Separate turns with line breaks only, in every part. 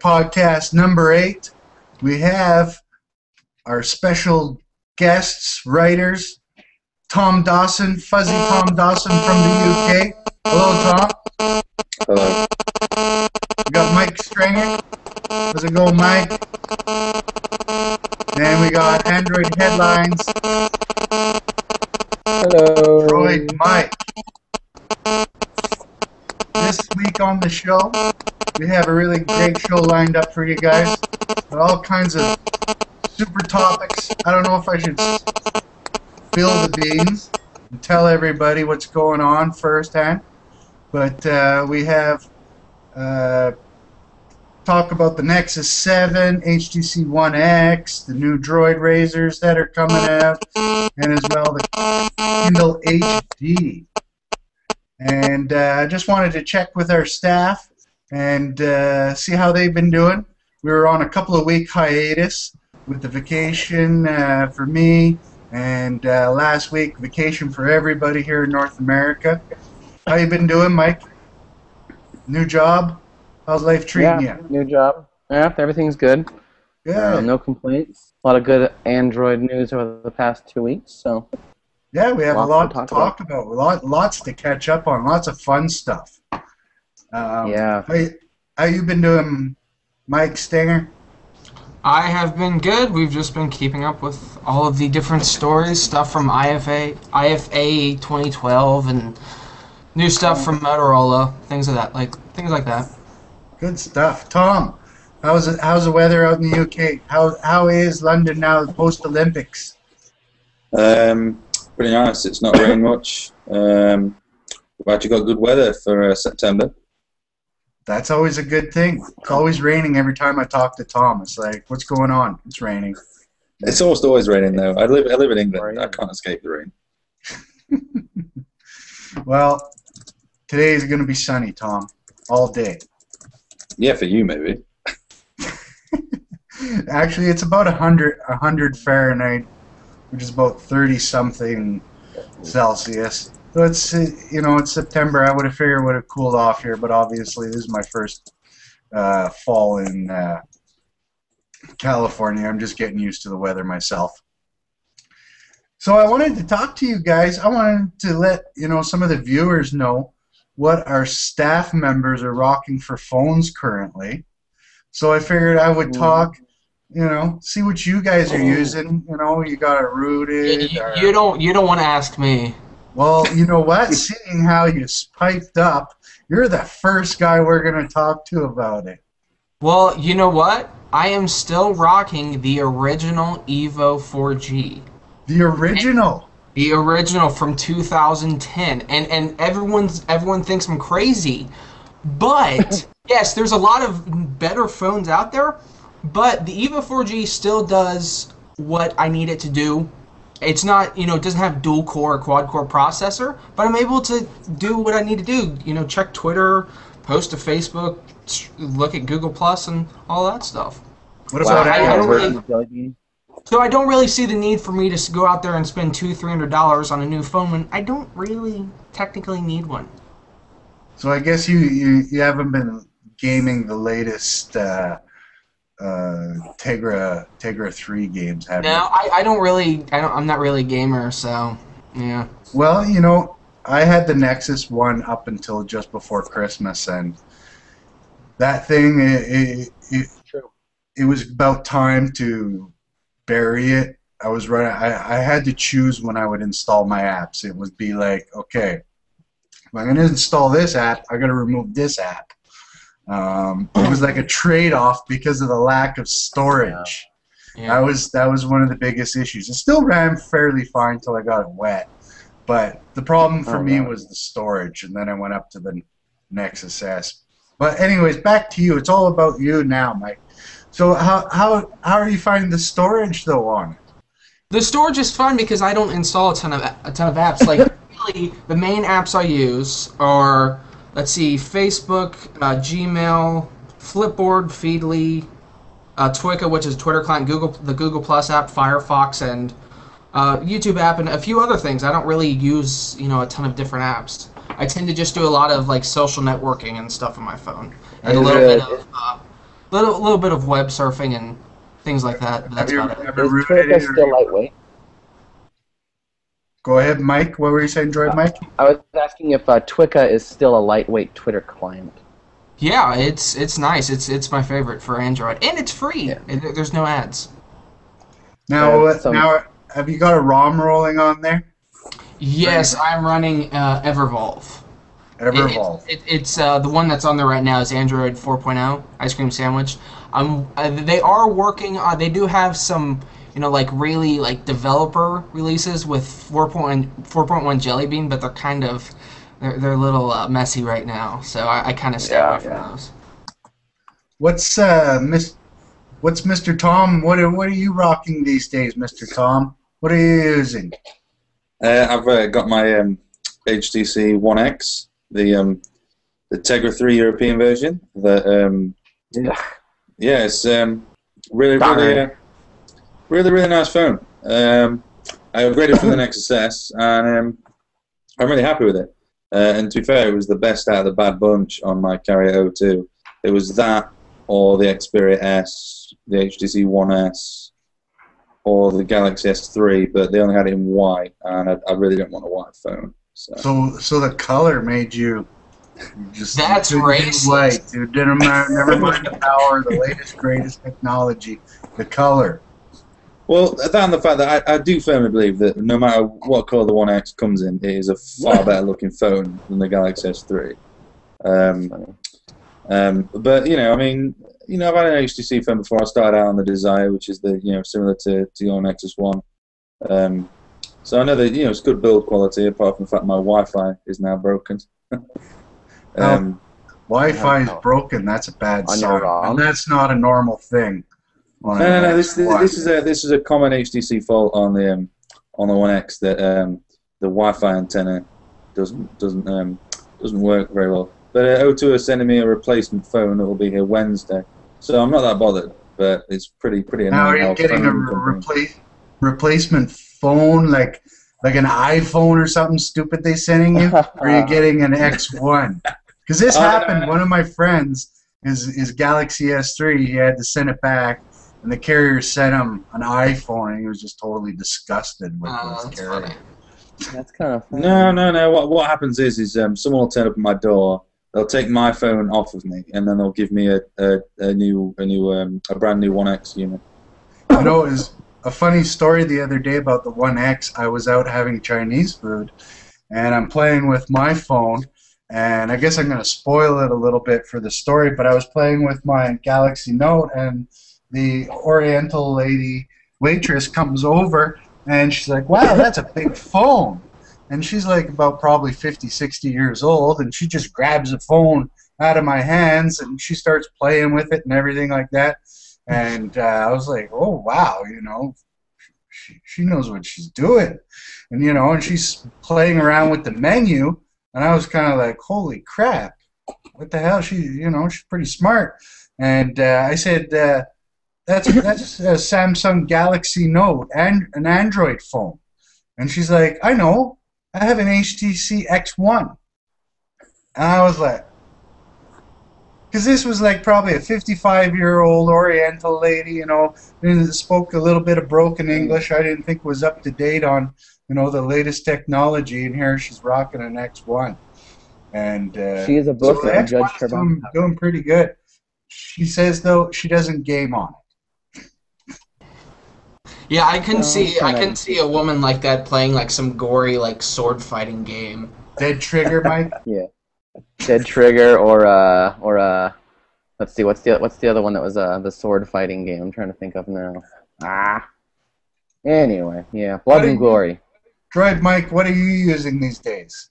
podcast number 8. We have our special guests, writers, Tom Dawson, Fuzzy Tom Dawson from the UK. Hello, Tom.
Hello.
We got Mike Stringer. How's it going, Mike? And we got Android Headlines.
Hello.
Droid Mike. This week on the show, we have a really great show lined up for you guys. With all kinds of super topics. I don't know if I should spill the beans and tell everybody what's going on firsthand. But we have talk about the Nexus 7, HTC One X, the new Droid Razors that are coming out, and as well the Kindle HD. And I just wanted to check with our staff and see how they've been doing. We were on a couple of week hiatus with the vacation for me, and last week vacation for everybody here in North America. How you been doing, Mike? New job? How's life treating you?
New job. Yeah, everything's good.
Good.
No complaints. A lot of good Android news over the past 2 weeks. So.
Yeah, we have a lot to talk about. Lots to catch up on. Lots of fun stuff.
Yeah.
How you been doing, Mike Stinger?
I have been good. We've just been keeping up with all of the different stories, stuff from IFA 2012, and new stuff from Motorola, things like that.
Good stuff. Tom, how's the weather out in the UK? How is London now post Olympics?
Pretty nice. It's not raining much. We've actually got good weather for September.
That's always a good thing. It's always raining every time I talk to Tom. It's like, what's going on? It's raining.
It's almost always raining though. I live in England. I can't escape the rain.
Well, today is going to be sunny, Tom, all day.
Yeah, for you maybe.
Actually, it's about 100 Fahrenheit, which is about 30-something Celsius. So it's, it's September. I would have figured it would have cooled off here, but obviously this is my first fall in California. I'm just getting used to the weather myself. So I wanted to talk to you guys. I wanted to let some of the viewers know what our staff members are rocking for phones currently. So I figured I would talk. See what you guys are using. You got it rooted.
You don't want to ask me.
Well, you know what? Seeing how you spiked up, you're the first guy we're going to talk to about it.
Well, you know what? I am still rocking the original Evo 4G.
The original?
The original from 2010. And everyone thinks I'm crazy. But, yes, there's a lot of better phones out there. But the Evo 4G still does what I need it to do. It's not, it doesn't have dual-core or quad-core processor, but I'm able to do what I need to do. Check Twitter, post to Facebook, look at Google Plus, and all that stuff.
What about
So I don't really see the need for me to go out there and spend $200-300 on a new phone when I don't really technically need one.
So I guess you haven't been gaming the latest Tegra 3 games, have you?
No, I'm not really a gamer, so yeah.
Well, I had the Nexus 1 up until just before Christmas, and that thing it was about time to bury it. I had to choose when I would install my apps. It would be like, okay, if I'm going to install this app, I got to remove this app. It was like a trade-off because of the lack of storage.
Yeah.
That was one of the biggest issues. It still ran fairly fine until I got it wet, but the problem for me was the storage, and then I went up to the Nexus S. But anyways, back to you. It's all about you now, Mike. So how are you finding the storage though on it?
The storage is fun because I don't install a ton of apps. Like really, the main apps I use are, let's see, Facebook, Gmail, Flipboard, Feedly, Twitter, which is Twitter client, the Google Plus app, Firefox, and YouTube app, and a few other things. I don't really use a ton of different apps. I tend to just do a lot of like social networking and stuff on my phone, and a little little bit of web surfing and things like that. But that's
Have you
about it.
ever
Is
rooted
Twika
it?
still lightweight?
Go ahead, Mike. What were you saying, Droid Mike?
I was asking if Twika is still a lightweight Twitter client.
Yeah, it's nice. It's my favorite for Android, and it's free.
Yeah.
There's no ads.
Now,
Yeah,
now, have you got a ROM rolling on there?
Yes, I'm running Evervolve.
Evervolve.
It's the one that's on there right now is Android 4.0 Ice Cream Sandwich. They are working on. They do have some, like really like developer releases with 4.1 Jelly Bean, but they're a little messy right now. So I kind of stay away from those.
What's Mr. Tom? What are you rocking these days, Mr. Tom? What are you using?
I've got my HTC One X, the Tegra 3 European version. It's really nice phone. I upgraded from the Nexus S, and I'm really happy with it. And to be fair, it was the best out of the bad bunch on my Carrier O2. It was that, or the Xperia S, the HTC One S, or the Galaxy S3, but they only had it in white, and I really don't want a white phone.
So the color made you just
That's
couldn't do
racist.
white. Dude, never mind the power, the latest, greatest technology, the color.
Well, that and the fact that I do firmly believe that no matter what color the One X comes in, it is a far better looking phone than the Galaxy S3. But I've had an HTC phone before. I started out on the Desire, which is similar to your Nexus One. So I know that it's good build quality, apart from the fact my Wi-Fi is now broken.
Wi-Fi is broken. That's a bad
On your
sign.
ROM?
And that's not a normal thing.
No. This is a common HTC fault on the One X, that the Wi-Fi antenna doesn't work very well. But O2 are sending me a replacement phone that will be here Wednesday, so I'm not that bothered. But it's pretty annoying.
Now, are you getting a replacement phone, like an iPhone or something stupid they sending you? Or are you getting an X1? Because this happened. One of my friends, his Galaxy S3, he had to send it back, and the carrier sent him an iPhone, and he was just totally disgusted with this
That's
carrier.
funny.
That's kind of funny.
No. What happens is someone will turn up at my door. They'll take my phone off of me, and then they'll give me a brand new One X unit.
You know, it was a funny story the other day about the One X. I was out having Chinese food, and I'm playing with my phone, and I guess I'm going to spoil it a little bit for the story, but I was playing with my Galaxy Note, and the Oriental lady waitress comes over, and she's like, wow, that's a big phone. And she's like about probably 50, 60 years old, and she just grabs the phone out of my hands, and she starts playing with it and everything like that. And I was like, oh, wow, she knows what she's doing. And, and she's playing around with the menu, and I was kind of like, holy crap, what the hell? She's pretty smart. And I said, that's a Samsung Galaxy Note and an Android phone. And she's like, I know. I have an HTC X1. And I was like, because this was like probably a 55-year-old Oriental lady, and spoke a little bit of broken English. I didn't think was up to date on, the latest technology. And here she's rocking an X1. And
she is a book
so
and Judge
doing pretty good. She says though she doesn't game on it.
Yeah, I can see a woman like that playing like some gory like sword fighting game.
Dead Trigger, Mike.
Yeah, Dead Trigger or let's see, what's the other one that was the sword fighting game? I'm trying to think of now. Anyway, yeah, Blood and Glory.
Droid Mike, what are you using these days?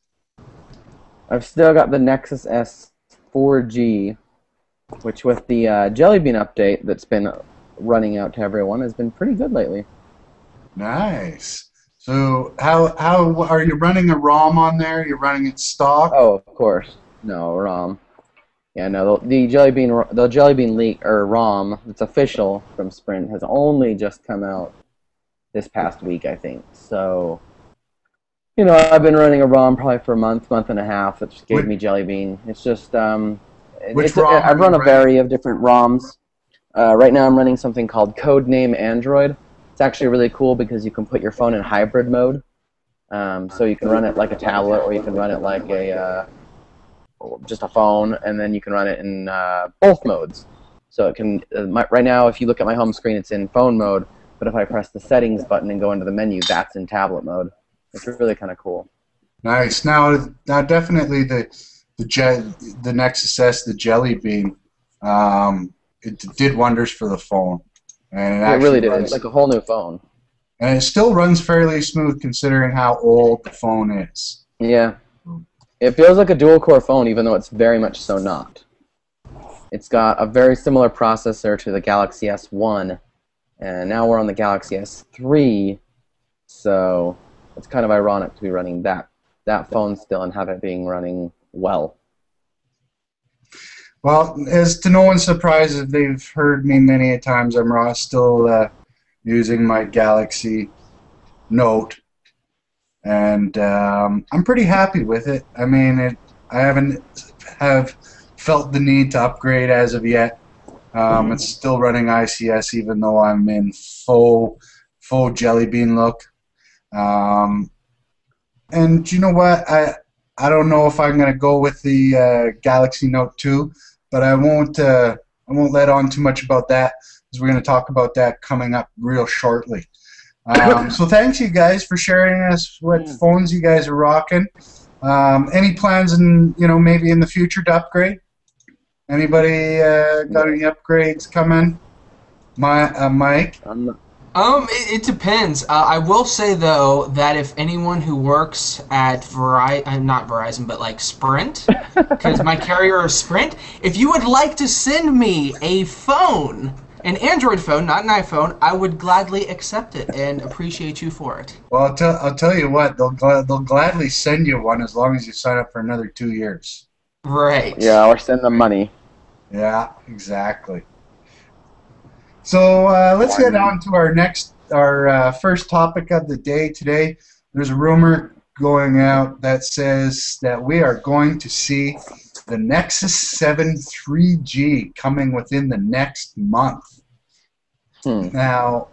I've still got the Nexus S 4G, which with the Jelly Bean update that's been running out to everyone has been pretty good lately. Nice.
So how are you running a ROM on there? You're running it stock?
Oh, of course. No, ROM. Yeah, no, the Jelly Bean leak or ROM that's official from Sprint has only just come out this past week, I think. So, I've been running a ROM probably for a month and a half. That just gave me Jelly Bean. It's just
Which ROM
I've run a variety of different ROMs. Right now I'm running something called Codename Android. It's actually really cool because you can put your phone in hybrid mode. So you can run it like a tablet, or you can run it like just a phone, and then you can run it in both modes. So it can. Right now, if you look at my home screen, it's in phone mode. But if I press the settings button and go into the menu, that's in tablet mode. It's really kind of cool.
Nice. Now definitely the Nexus S, the Jelly Bean, it did wonders for the phone, and
It really did. It's like a whole new phone.
And it still runs fairly smooth considering how old the phone is.
Yeah. It feels like a dual-core phone, even though it's very much so not. It's got a very similar processor to the Galaxy S1, and now we're on the Galaxy S3, so it's kind of ironic to be running that phone still and have it being running well.
Well, as to no one's surprise, if they've heard me many a times, I'm still using my Galaxy Note, and I'm pretty happy with it. I mean, I haven't felt the need to upgrade as of yet. It's still running ICS, even though I'm in full Jelly Bean look. And you know what? I don't know if I'm gonna go with the Galaxy Note 2, but I won't let on too much about that, because we're gonna talk about that coming up real shortly. So thanks you guys for sharing us what phones you guys are rocking. Any plans maybe in the future to upgrade? Anybody got any upgrades coming? Mike?
It depends. I will say though that if anyone who works at not Verizon, but like Sprint, because my carrier is Sprint, if you would like to send me a phone, an Android phone, not an iPhone, I would gladly accept it and appreciate you for it.
Well, I'll tell you what, they'll gladly send you one as long as you sign up for another 2 years.
Right.
Yeah, or send them money.
Yeah, exactly. So let's get on to our first topic of the day today. There's a rumor going out that says that we are going to see the Nexus 7 3G coming within the next month. Now,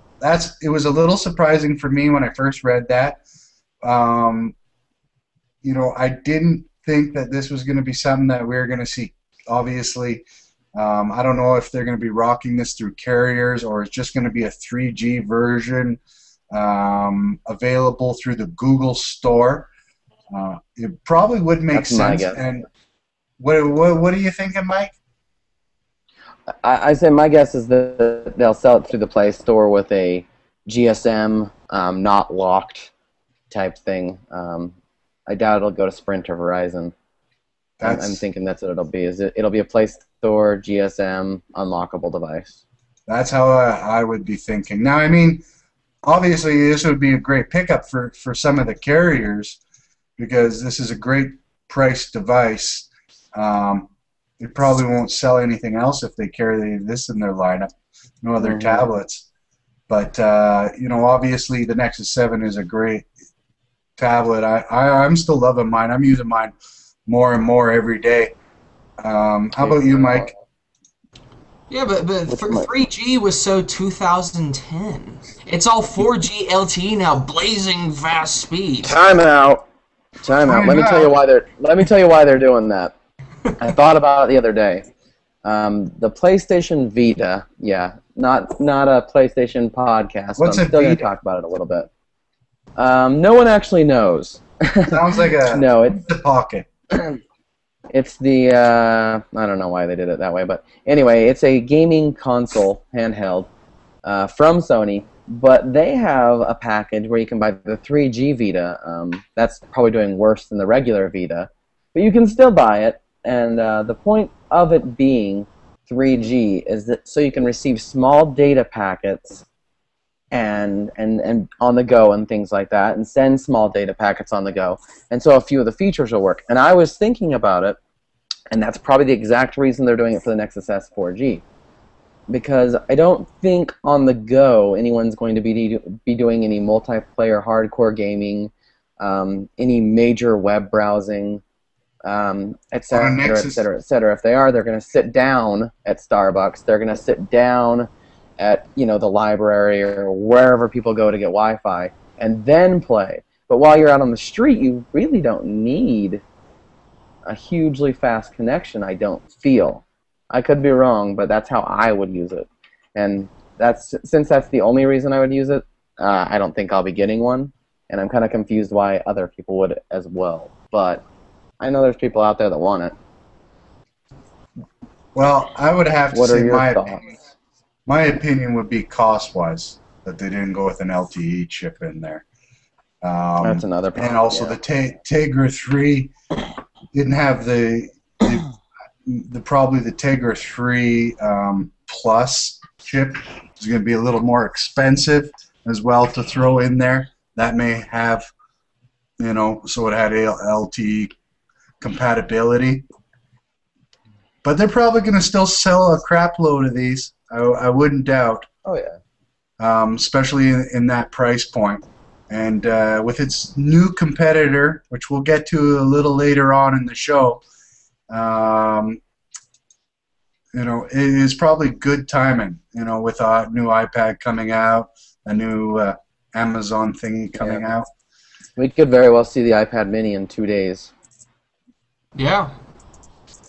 it was a little surprising for me when I first read that. I didn't think that this was going to be something that we were going to see. Obviously, I don't know if they're going to be rocking this through carriers, or it's just going to be a 3G version available through the Google Store. It probably would make sense. And what are you thinking, Mike?
I say my guess is that they'll sell it through the Play Store with a GSM not locked type thing. I doubt it'll go to Sprint or Verizon. I'm thinking that's what it'll be. It'll be a Play Store GSM unlockable device.
That's how I would be thinking. Now, I mean, obviously this would be a great pickup for some of the carriers, because this is a great price device. They probably won't sell anything else if they carry this in their lineup. No other tablets. But obviously the Nexus 7 is a great tablet. I'm still loving mine. I'm using mine more and more every day. How about you, Mike?
Yeah, but 3G was so 2010. It's all 4G LTE now, blazing fast speed.
Time out. Let me tell you why they're doing that. I thought about it the other day. The PlayStation Vita, not a PlayStation podcast.
What's
but I'm still going to talk about it a little bit. No one actually knows.
Sounds like it's the Pocket.
It's the I don't know why they did it that way, but anyway, it's a gaming console handheld from Sony, but they have a package where you can buy the 3G Vita. That's probably doing worse than the regular Vita, but you can still buy it. And the point of it being 3G is that so you can receive small data packets and on the go and things like that, and send small data packets on the go. And so a few of the features will work. And I was thinking about it, and that's probably the exact reason they're doing it for the Nexus S 4G. Because I don't think on the go anyone's going to be doing any multiplayer hardcore gaming, any major web browsing. et cetera, et cetera, et cetera. If they are, they're going to sit down at Starbucks. They're going to sit down at the library or wherever people go to get Wi-Fi, and then play. But while you're out on the street, you really don't need a hugely fast connection, I don't feel. I could be wrong, but that's how I would use it. And since that's the only reason I would use it, I don't think I'll be getting one. And I'm kind of confused why other people would as well. But I know there's people out there that want it.
Well, I would have to
What
say
are your thoughts?
my opinion would be cost-wise, that they didn't go with an LTE chip in there.
That's another problem.
And also the Tegra 3 didn't have probably the Tegra 3 Plus chip. It's going to be a little more expensive as well to throw in there. That may have, so it had LTE compatibility. But they're probably going to still sell a crap load of these. I wouldn't doubt.
Oh, yeah.
Especially in that price point. And with its new competitor, which we'll get to a little later on in the show, it is probably good timing, with a new iPad coming out, a new Amazon thingy coming out.
We could very well see the iPad mini in 2 days.
Yeah.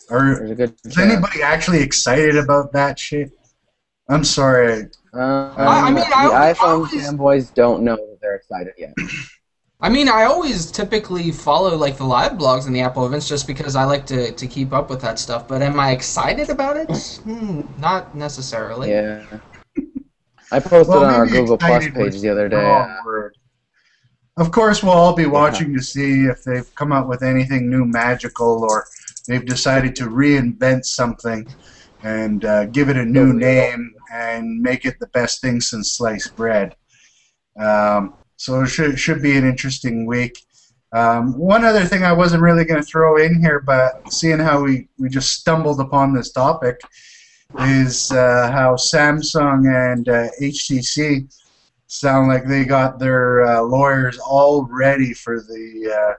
There's a good
Is
chance.
anybody actually excited about that shit? I'm sorry.
The
I
iPhone
always-
fanboys don't know that they're excited yet.
I mean, I always typically follow like the live blogs and the Apple events just because I like to keep up with that stuff. But am I excited about it? Not necessarily.
Yeah. I posted on our
maybe
Google Plus
excited
page
was
the other
the
day.
wrong word. Of course, we'll all be watching to see if they've come up with anything new magical, or they've decided to reinvent something and give it a new name and make it the best thing since sliced bread. So it should be an interesting week. One other thing I wasn't really going to throw in here, but seeing how we just stumbled upon this topic, is how Samsung and HTC sound like they got their lawyers all ready for the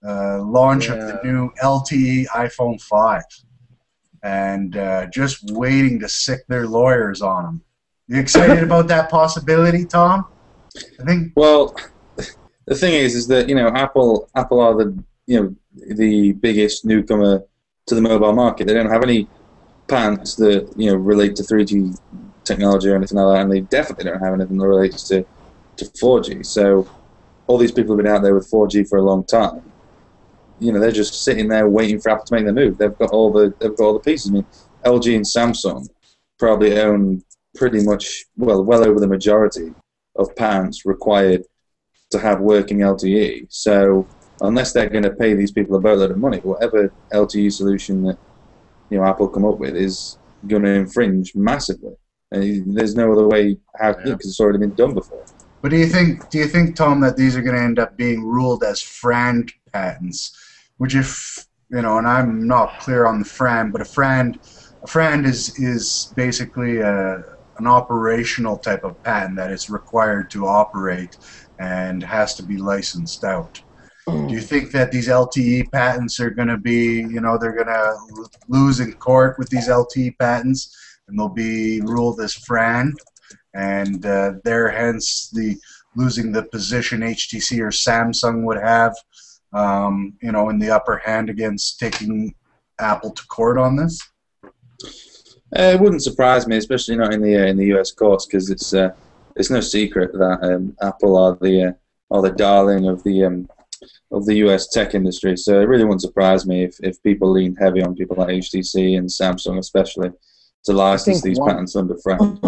launch of the new LTE iPhone 5. And just waiting to sick their lawyers on them. You excited about that possibility, Tom? I think.
Well, the thing is that Apple are the biggest newcomer to the mobile market. They don't have any patents that relate to 3G technology or anything like that, and they definitely don't have anything that relates to 4G. So all these people have been out there with 4G for a long time. They're just sitting there waiting for Apple to make their move. They've got all the pieces. I mean, LG and Samsung probably own pretty much well over the majority of patents required to have working LTE. So unless they're going to pay these people a boatload of money, whatever LTE solution that Apple come up with is going to infringe massively. And there's no other way because it's already been done before.
But do you think, Tom, that these are going to end up being ruled as FRAND patents? Which, if and I'm not clear on the FRAND, but a FRAND is basically an operational type of patent that is required to operate and has to be licensed out. Do you think that these LTE patents are going to be, they're going to lose in court with these LTE patents, and they'll be ruled as FRAND, and hence losing the position HTC or Samsung would have, in the upper hand against taking Apple to court on this?
It wouldn't surprise me, especially not in the US courts, because it's no secret that Apple are the darling of the US tech industry. So it really wouldn't surprise me if people lean heavy on people like HTC and Samsung, especially, to license these patents under FRAND.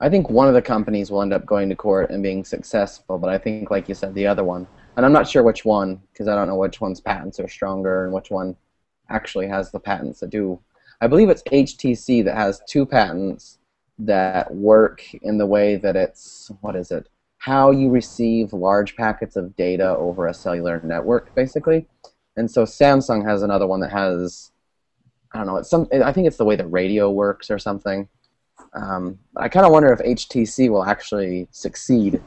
I think one of the companies will end up going to court and being successful, but I think, like you said, the other one, and I'm not sure which one, because I don't know which one's patents are stronger and which one actually has the patents that do. I believe it's HTC that has 2 patents that work in the way that it's, how you receive large packets of data over a cellular network, basically. And so Samsung has another one that has, I don't know, I think it's the way the radio works or something. I kind of wonder if HTC will actually succeed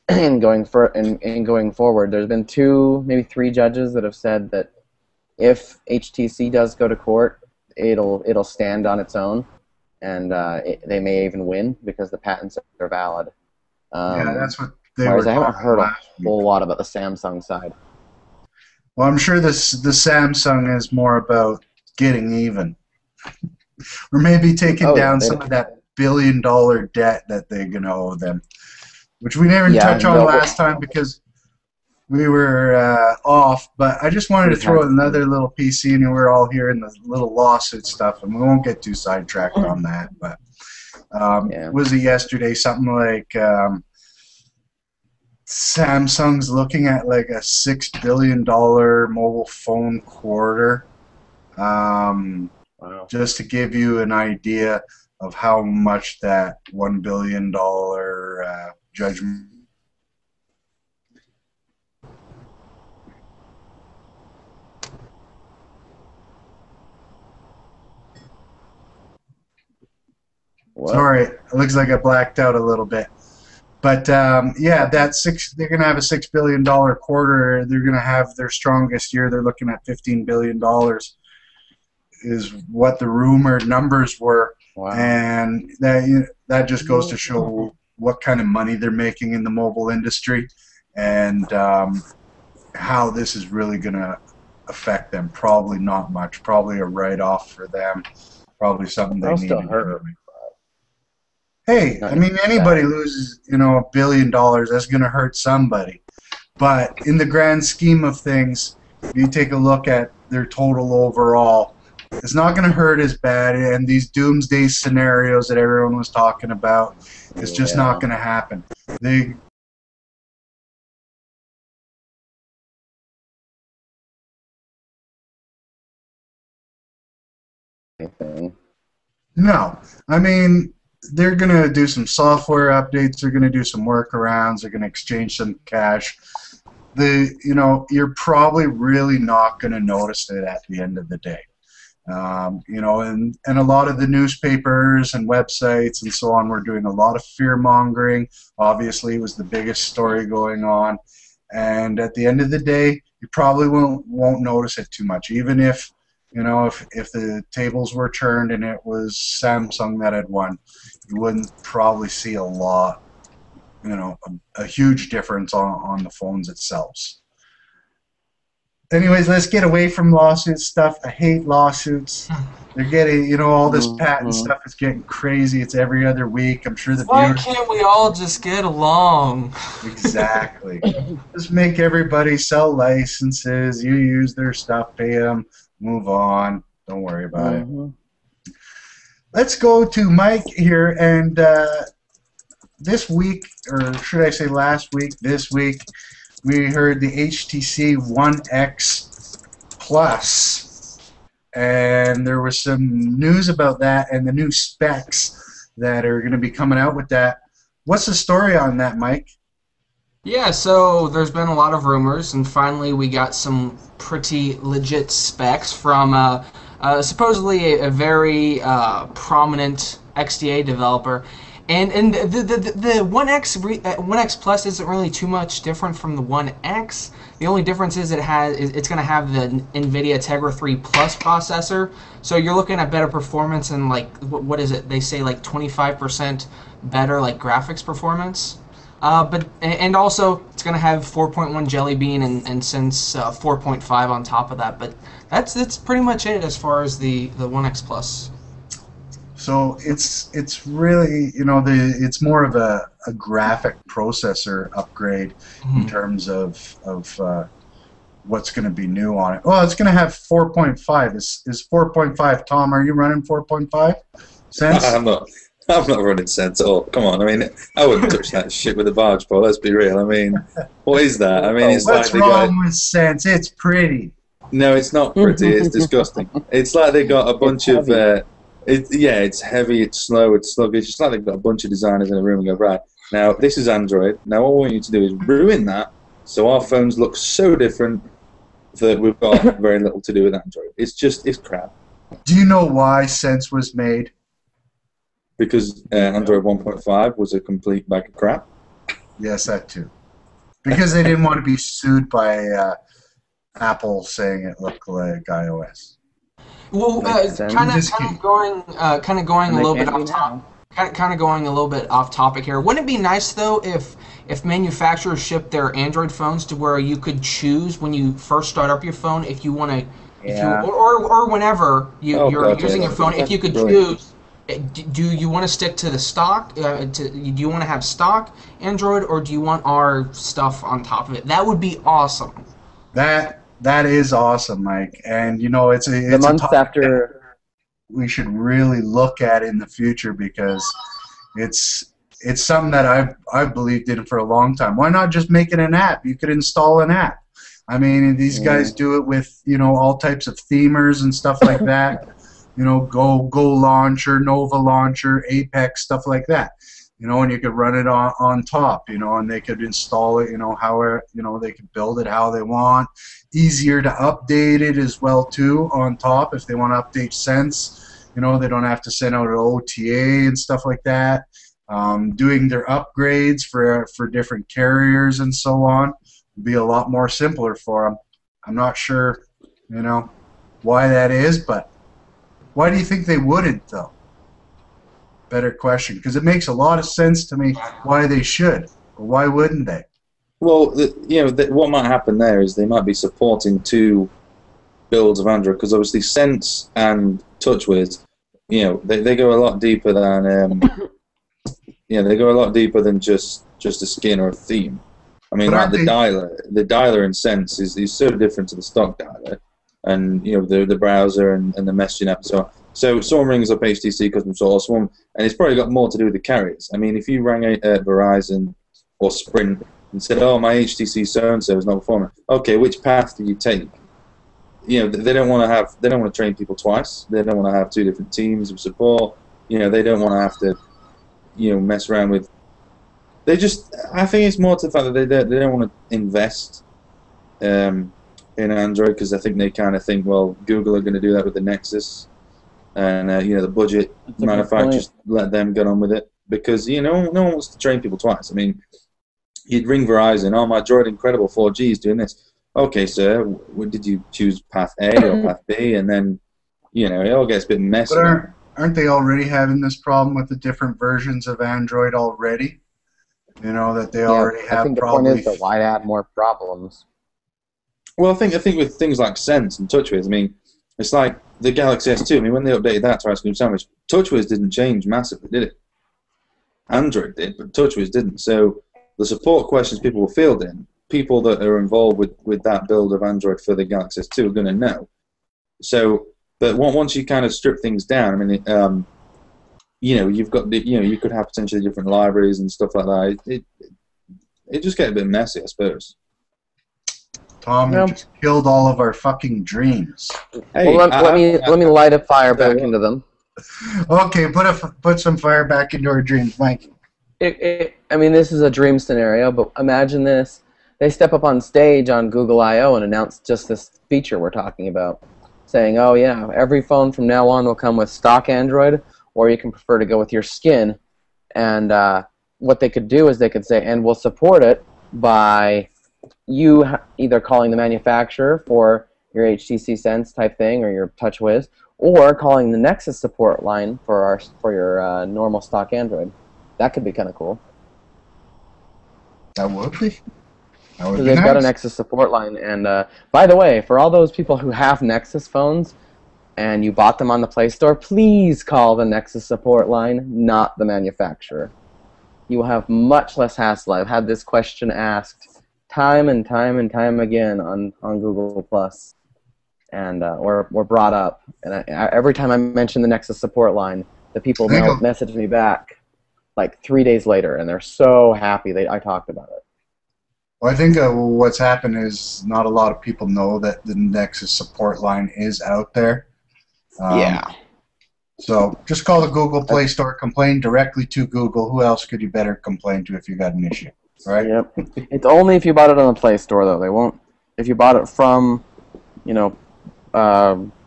in going forward. There's been 2, maybe 3 judges that have said that if HTC does go to court, it'll stand on its own, and they may even win because the patents are valid.
Yeah, that's what they
Whereas
were
I haven't
talking
heard a
last week.
whole lot about the Samsung side.
Well, I'm sure the Samsung is more about getting even, or maybe taking down some of that billion-dollar debt that they're gonna owe them, which we didn't touch on last time because we were off. But I just wanted to throw another little PC, and we're all here in the little lawsuit stuff, and we won't get too sidetracked on that. But was it yesterday? Something like Samsung's looking at like a $6 billion mobile phone quarter.
Wow.
Just to give you an idea of how much that $1 billion judgment.
What?
Sorry, it looks like I blacked out a little bit. But yeah, they're going to have a $6 billion quarter. They're going to have their strongest year. They're looking at $15 billion is what the rumored numbers were.
Wow.
And that just goes to show what kind of money they're making in the mobile industry and how this is really going to affect them. Probably not much. Probably a write-off for them. Probably something they need to do. Hey, I mean, anybody loses, $1 billion, that's going to hurt somebody. But in the grand scheme of things, if you take a look at their total overall, it's not going to hurt as bad. And these doomsday scenarios that everyone was talking about, it's just not going to happen. No, I mean, they're going to do some software updates. They're going to do some workarounds. They're going to exchange some cash. You're probably really not going to notice it at the end of the day. And a lot of the newspapers and websites and so on were doing a lot of fear-mongering. Obviously, it was the biggest story going on. And at the end of the day, you probably won't notice it too much, even if if the tables were turned and it was Samsung that had won, you wouldn't probably see a lot, a huge difference on the phones itself. Anyways, let's get away from lawsuit stuff. I hate lawsuits. They're getting, all this patent stuff is getting crazy. It's every other week. I'm sure the
Why can't we all just get along?
Exactly. Just make everybody sell licenses. You use their stuff, pay them. Move on. Don't worry about it. Let's go to Mike here, and this week, or should I say last week, this week, we heard the HTC One X Plus, and there was some news about that and the new specs that are going to be coming out with that. What's the story on that, Mike?
Yeah, so there's been a lot of rumors, and finally we got some pretty legit specs from supposedly a very prominent XDA developer. And the One X Plus isn't really too much different from the One X. The only difference is it's going to have the NVIDIA Tegra 3 Plus processor. So you're looking at better performance and what is it? They say 25% better graphics performance. And also it's going to have 4.1 Jelly Bean and since 4.5 on top of that. But that's pretty much it as far as the One X Plus.
So it's really it's more of a graphic processor upgrade in terms of what's going to be new on it. Well, it's going to have 4.5. Is 4.5? Tom, are you running 4.5? Sense?
I'm not running Sense at all. Come on, I mean, I wouldn't touch that shit with a barge pole. Let's be real. I mean, what is that? I mean, it's
what's wrong with Sense? It's pretty.
No, it's not pretty. It's disgusting. It's like they got a bunch of. It's heavy. It's slow. It's sluggish. It's like they've got a bunch of designers in a room and go, right, now this is Android. Now what I want you to do is ruin that, so our phones look so different that we've got very little to do with Android. It's crap.
Do you know why Sense was made?
Because Android 1.5 was a complete bag of crap.
Yes, that too. Because they didn't want to be sued by Apple saying it looked like iOS.
Well,
Makes sense.
kind
Just
of
kidding.
going a
And they
little bit
can't be
off topic.
now.
Kind of going a little bit off topic here. Wouldn't it be nice though if manufacturers ship their Android phones to where you could choose when you first start up your phone if you want to,
Yeah.
or whenever
Oh,
you're
God,
using
yeah.
your phone, if you could
Brilliant.
choose. Do you want to stick to the stock? Do you want to have stock Android, or do you want our stuff on top of it? That would be awesome.
That is awesome, Mike. And you know, it's
The
a
months
topic
after,
we should really look at in the future because it's something that I've believed in for a long time. Why not just make it an app? You could install an app. I mean, these guys do it with, you know, all types of themers and stuff like that. You know, Go Launcher, Nova Launcher, Apex, stuff like that. You know, and you could run it on top, you know, and they could install it, you know, however, you know, they could build it how they want. Easier to update it as well, too, on top if they want to update Sense. You know, they don't have to send out an OTA and stuff like that. Doing their upgrades for different carriers and so on would be a lot more simpler for them. I'm not sure, you know, why that is, but why do you think they wouldn't, though? Better question, because it makes a lot of sense to me why they should, or why wouldn't they?
Well, you know, what might happen there is they might be supporting two builds of Android because obviously Sense and TouchWiz, you know, they go a lot deeper than they go a lot deeper than just a skin or a theme. I mean,
But
like
aren't
the dialer in Sense is so different to the stock dialer, and you know the browser and the messaging app and so on. So someone rings up HTC custom source, and it's probably got more to do with the carriers. I mean, if you rang Verizon or Sprint and said, "Oh, my HTC so-and-so is not performing," okay, which path do you take? You know, they don't want to train people twice. They don't want to have two different teams of support. You know, they don't want to have to, you know, mess around with. I think it's more to the fact that they don't want to invest in Android because I think they kind of think, well, Google are going to do that with the Nexus, and you know, the budget
That's a good
manufacturers let them get on with it because you know no one wants to train people twice. I mean, you'd ring Verizon, oh, my Droid Incredible 4G is doing this. Okay, sir, did you choose path A or path B? And then, you know, it all gets a bit messy.
But aren't they already having this problem with the different versions of Android already? You know, that they already have
I think the
probably...
point is that why add more problems?
Well, I think with things like Sense and TouchWiz, I mean, it's like the Galaxy S2. I mean, when they updated that to Ice Cream Sandwich, TouchWiz didn't change massively, did it? Android did, but TouchWiz didn't. So the support questions people were fielding, people that are involved with that build of Android for the Galaxy S2 are going to know. So, but once you kind of strip things down, I mean, you know, you've got you could have potentially different libraries and stuff like that. It just get a bit messy, I suppose.
Tom, you just killed all of our fucking dreams.
Hey,
Well, let me light a fire back into them.
Okay, put some fire back into our dreams, Mike.
I mean, this is a dream scenario, but imagine this. They step up on stage on Google I.O. and announce just this feature we're talking about, saying, oh, yeah, every phone from now on will come with stock Android, or you can prefer to go with your skin. And what they could do is they could say, and we'll support it by you either calling the manufacturer for your HTC Sense type thing or your TouchWiz, or calling the Nexus support line for your normal stock Android. That could be kind of cool.
That would be. That would
So
be
they've got a
nice.
Nexus support line, and by the way, for all those people who have Nexus phones and you bought them on the Play Store, please call the Nexus support line, not the manufacturer. You will have much less hassle. I've had this question asked time and time and time again on Google Plus, and or brought up. And every time I mention the Nexus support line, the people now message me back like 3 days later, and they're so happy I talked about it.
Well, I think what's happened is not a lot of people know that the Nexus support line is out there.
Yeah.
So just call the Google Play Store, complain directly to Google. Who else could you better complain to if you got an issue, right?
Yep. It's only if you bought it on the Play Store, though. They won't. If you bought it from, you know,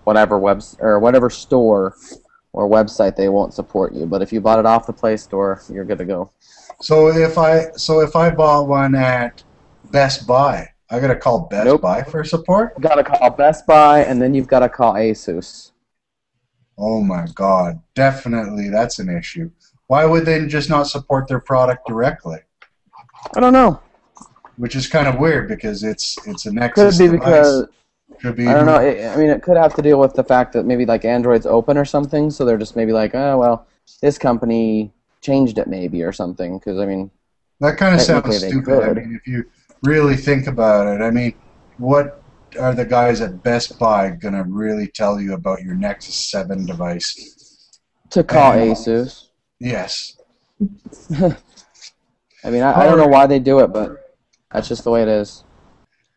whatever store or website, they won't support you. But if you bought it off the Play Store, you're good to go.
So if I bought one at Best Buy, I gotta call Best
Nope.
Buy for support.
You gotta call Best Buy, and then you've got to call Asus.
Oh my God, definitely that's an issue. Why would they just not support their product directly?
I don't know.
Which is kind of weird because it's a
Could
Nexus
be
device.
because
Could be.
I don't know. I mean, it could have to deal with the fact that maybe like Android's open or something, so they're just maybe like, oh well, this company changed it maybe or something. Because I mean,
That kind of sounds
technically they
stupid. I
could.
mean, if you really think about it, I mean, what are the guys at Best Buy gonna really tell you about your Nexus 7 device?
To call
And-
Asus.
Yes.
I mean, I don't know why they do it, but that's just the way it is.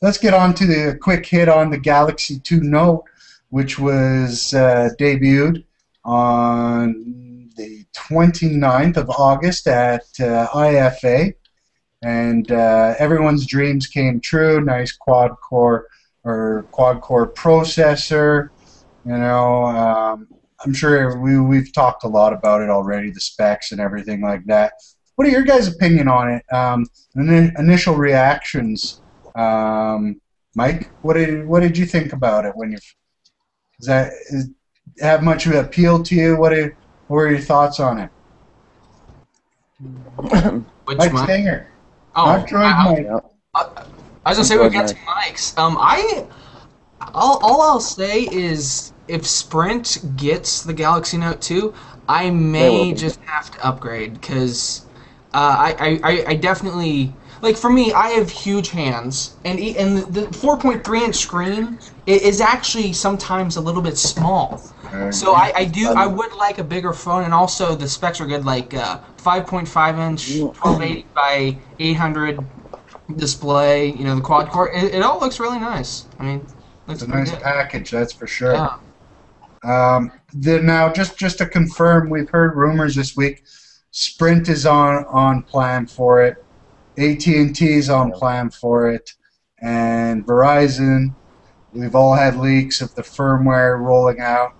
Let's get on to the quick hit on the Galaxy 2 Note, which was debuted on the 29th of August at IFA. And everyone's dreams came true. Nice quad-core processor. You know, I'm sure we've talked a lot about it already, the specs and everything like that. What are your guys' opinion on it? Initial reactions. Mike, what did you think about it when you? Have much of an appeal to you? What were your thoughts on it?
Which
Mike
mic?
Stanger.
Oh,
Not Droid Mike.
Yeah.
I was gonna say we got two mics. All I'll say is if Sprint gets the Galaxy Note 2, I
They will
may
be.
just have to upgrade because I definitely like for me I have huge hands and the 4.3-inch screen is actually sometimes a little bit small. So I would like a bigger phone, and also the specs are good, like 5.5-inch 1280 by 800 display. You know, the quad core. It all looks really nice. I mean, looks
It's a
pretty
nice
good.
package, that's for sure.
Yeah.
Now, just to confirm, we've heard rumors this week. Sprint is on plan for it. AT&T is on plan for it, and Verizon. We've all had leaks of the firmware rolling out.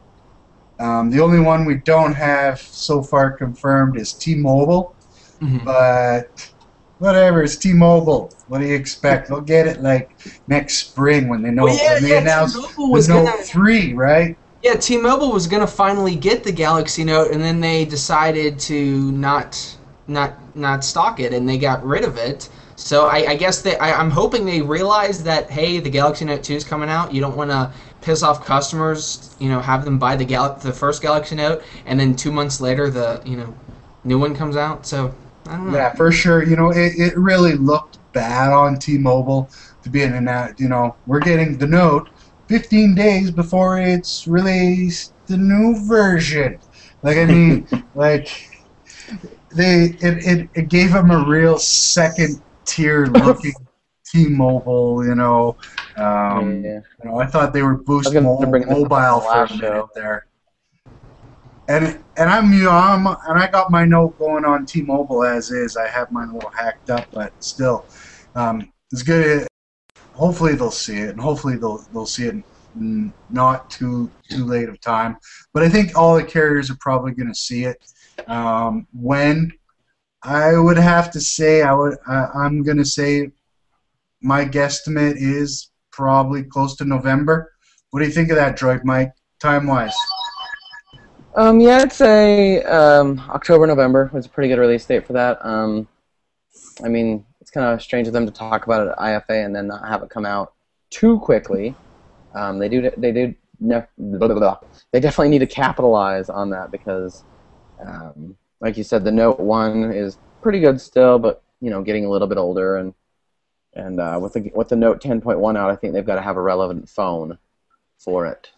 The only one we don't have so far confirmed is T-Mobile,
Mhm.
but whatever, it's T-Mobile. What do you expect? They'll get it like next spring when they know
Well, yeah,
when they
yeah,
announce
T-Mobile
the
was
Note
gonna-
3, right?
Yeah, T-Mobile was gonna finally get the Galaxy Note, and then they decided to not stock it, and they got rid of it. So I guess I'm hoping they realize that hey, the Galaxy Note 2 is coming out. You don't want to piss off customers. You know, have them buy the first Galaxy Note, and then 2 months later the new one comes out. So I don't know.
Yeah, for sure. You know, it really looked bad on T-Mobile to be in and we're getting the Note 15 days before it's released the new version. Like, I mean, like it gave them a real second-tier looking T-Mobile.
Yeah.
I thought they were Boost
I was gonna bring this up on the
Mobile for a
last
minute
show.
there. And I got my Note going on T-Mobile as is. I have mine a little hacked up, but still, it's good. Hopefully they'll see it, and hopefully they'll see it not too late of time. But I think all the carriers are probably going to see it. When I would have to say, I'm going to say my guesstimate is probably close to November. What do you think of that, Droid Mike, time-wise?
Yeah, I'd say October, November was a pretty good release date for that. I mean, it's kind of strange of them to talk about it at IFA and then not have it come out too quickly. They definitely need to capitalize on that because, like you said, the Note 1 is pretty good still, but getting a little bit older, and with the Note 10.1 out, I think they've got to have a relevant phone for it.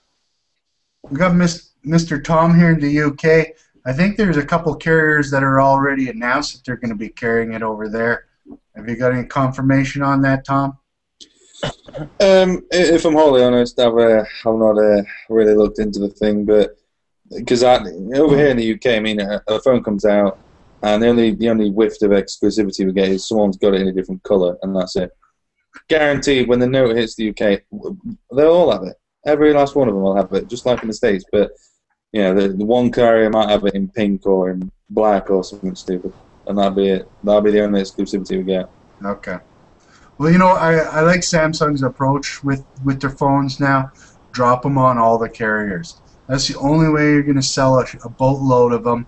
We got Mr. Tom here in the UK. I think there's a couple carriers that are already announced that they're going to be carrying it over there. Have you got any confirmation on that, Tom?
If I'm wholly honest, I've not really looked into the thing, but because over here in the UK, I mean, a phone comes out, and the only whiff of exclusivity we get is someone's got it in a different colour, and that's it. Guaranteed, when the Note hits the UK, they'll all have it. Every last one of them will have it, just like in the States. But the one carrier might have it in pink or in black or something stupid, and that'll be it. That'll be the only exclusivity we get.
Okay. Well, I like Samsung's approach with their phones now. Drop them on all the carriers. That's the only way you're going to sell a boatload of them.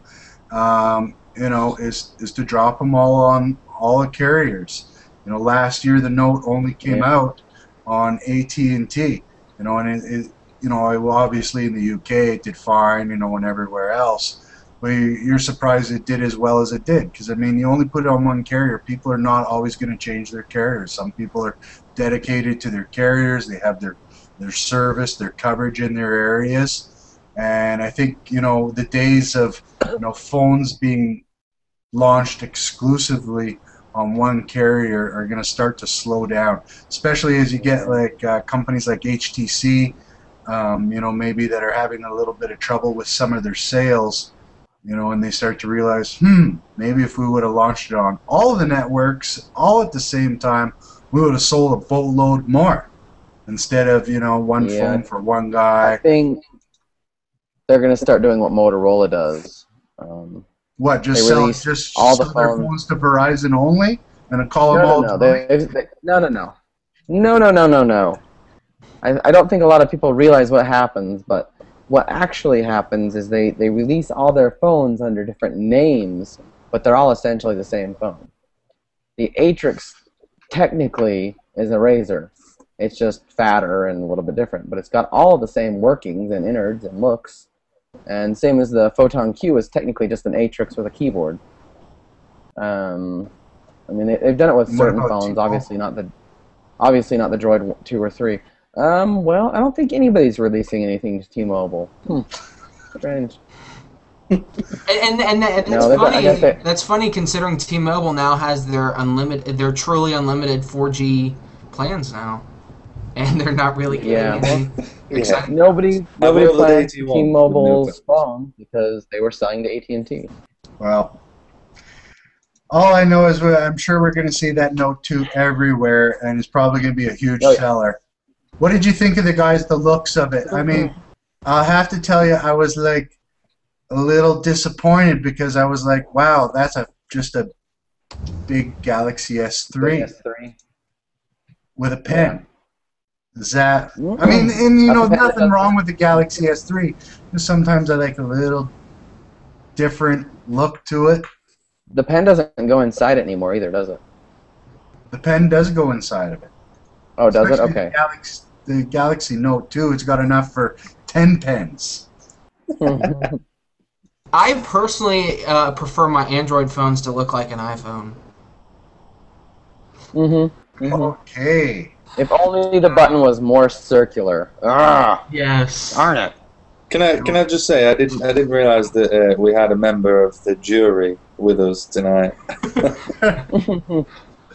Is to drop them all on all the carriers. Last year the Note only came out on AT&T. Obviously in the UK it did fine. And everywhere else. But you're surprised it did as well as it did, because you only put it on one carrier. People are not always going to change their carriers. Some people are dedicated to their carriers. They have their service, their coverage in their areas, and I think the days of phones being launched exclusively on one carrier are going to start to slow down, especially as you get like companies like HTC, maybe that are having a little bit of trouble with some of their sales. And they start to realize, maybe if we would have launched it on all of the networks, all at the same time, we would have sold a boatload more instead of, one phone for one guy.
I think they're going to start doing what Motorola does.
What, just
sell
all the phones to Verizon only and call them all?
No. I don't think a lot of people realize what happens, but what actually happens is they release all their phones under different names, but they're all essentially the same phone. The Atrix technically is a Razr. It's just fatter and a little bit different, but it's got all the same workings and innards and looks. And same as the Photon Q is technically just an Atrix with a keyboard. They've done it with certain phones, obviously not the Droid 2 or 3. Well, I don't think anybody's releasing anything to T-Mobile. Strange.
And that's funny. That's funny considering T-Mobile now has their truly unlimited 4G plans now, and they're not really getting anything exciting.
Nobody plans T-Mobile's phone because they were selling to AT&T.
Well, all I know is I'm sure we're going to see that Note 2 everywhere, and it's probably going to be a huge seller. What did you think of the looks of it? I'll have to tell you, I was like a little disappointed because I was like, wow, that's just a big Galaxy S3 with a pen. Is that? Nothing wrong with the Galaxy S3. Just sometimes I like a little different look to it.
The pen doesn't go inside it anymore either, does it?
The pen does go inside of it.
Oh, does it? Okay.
The Galaxy Note 2, it's got enough for 10 pens.
I personally prefer my Android phones to look like an iPhone.
Okay.
If only the button was more circular.
Yes.
Darn it.
Can I just say I didn't realize that we had a member of the jury with us tonight.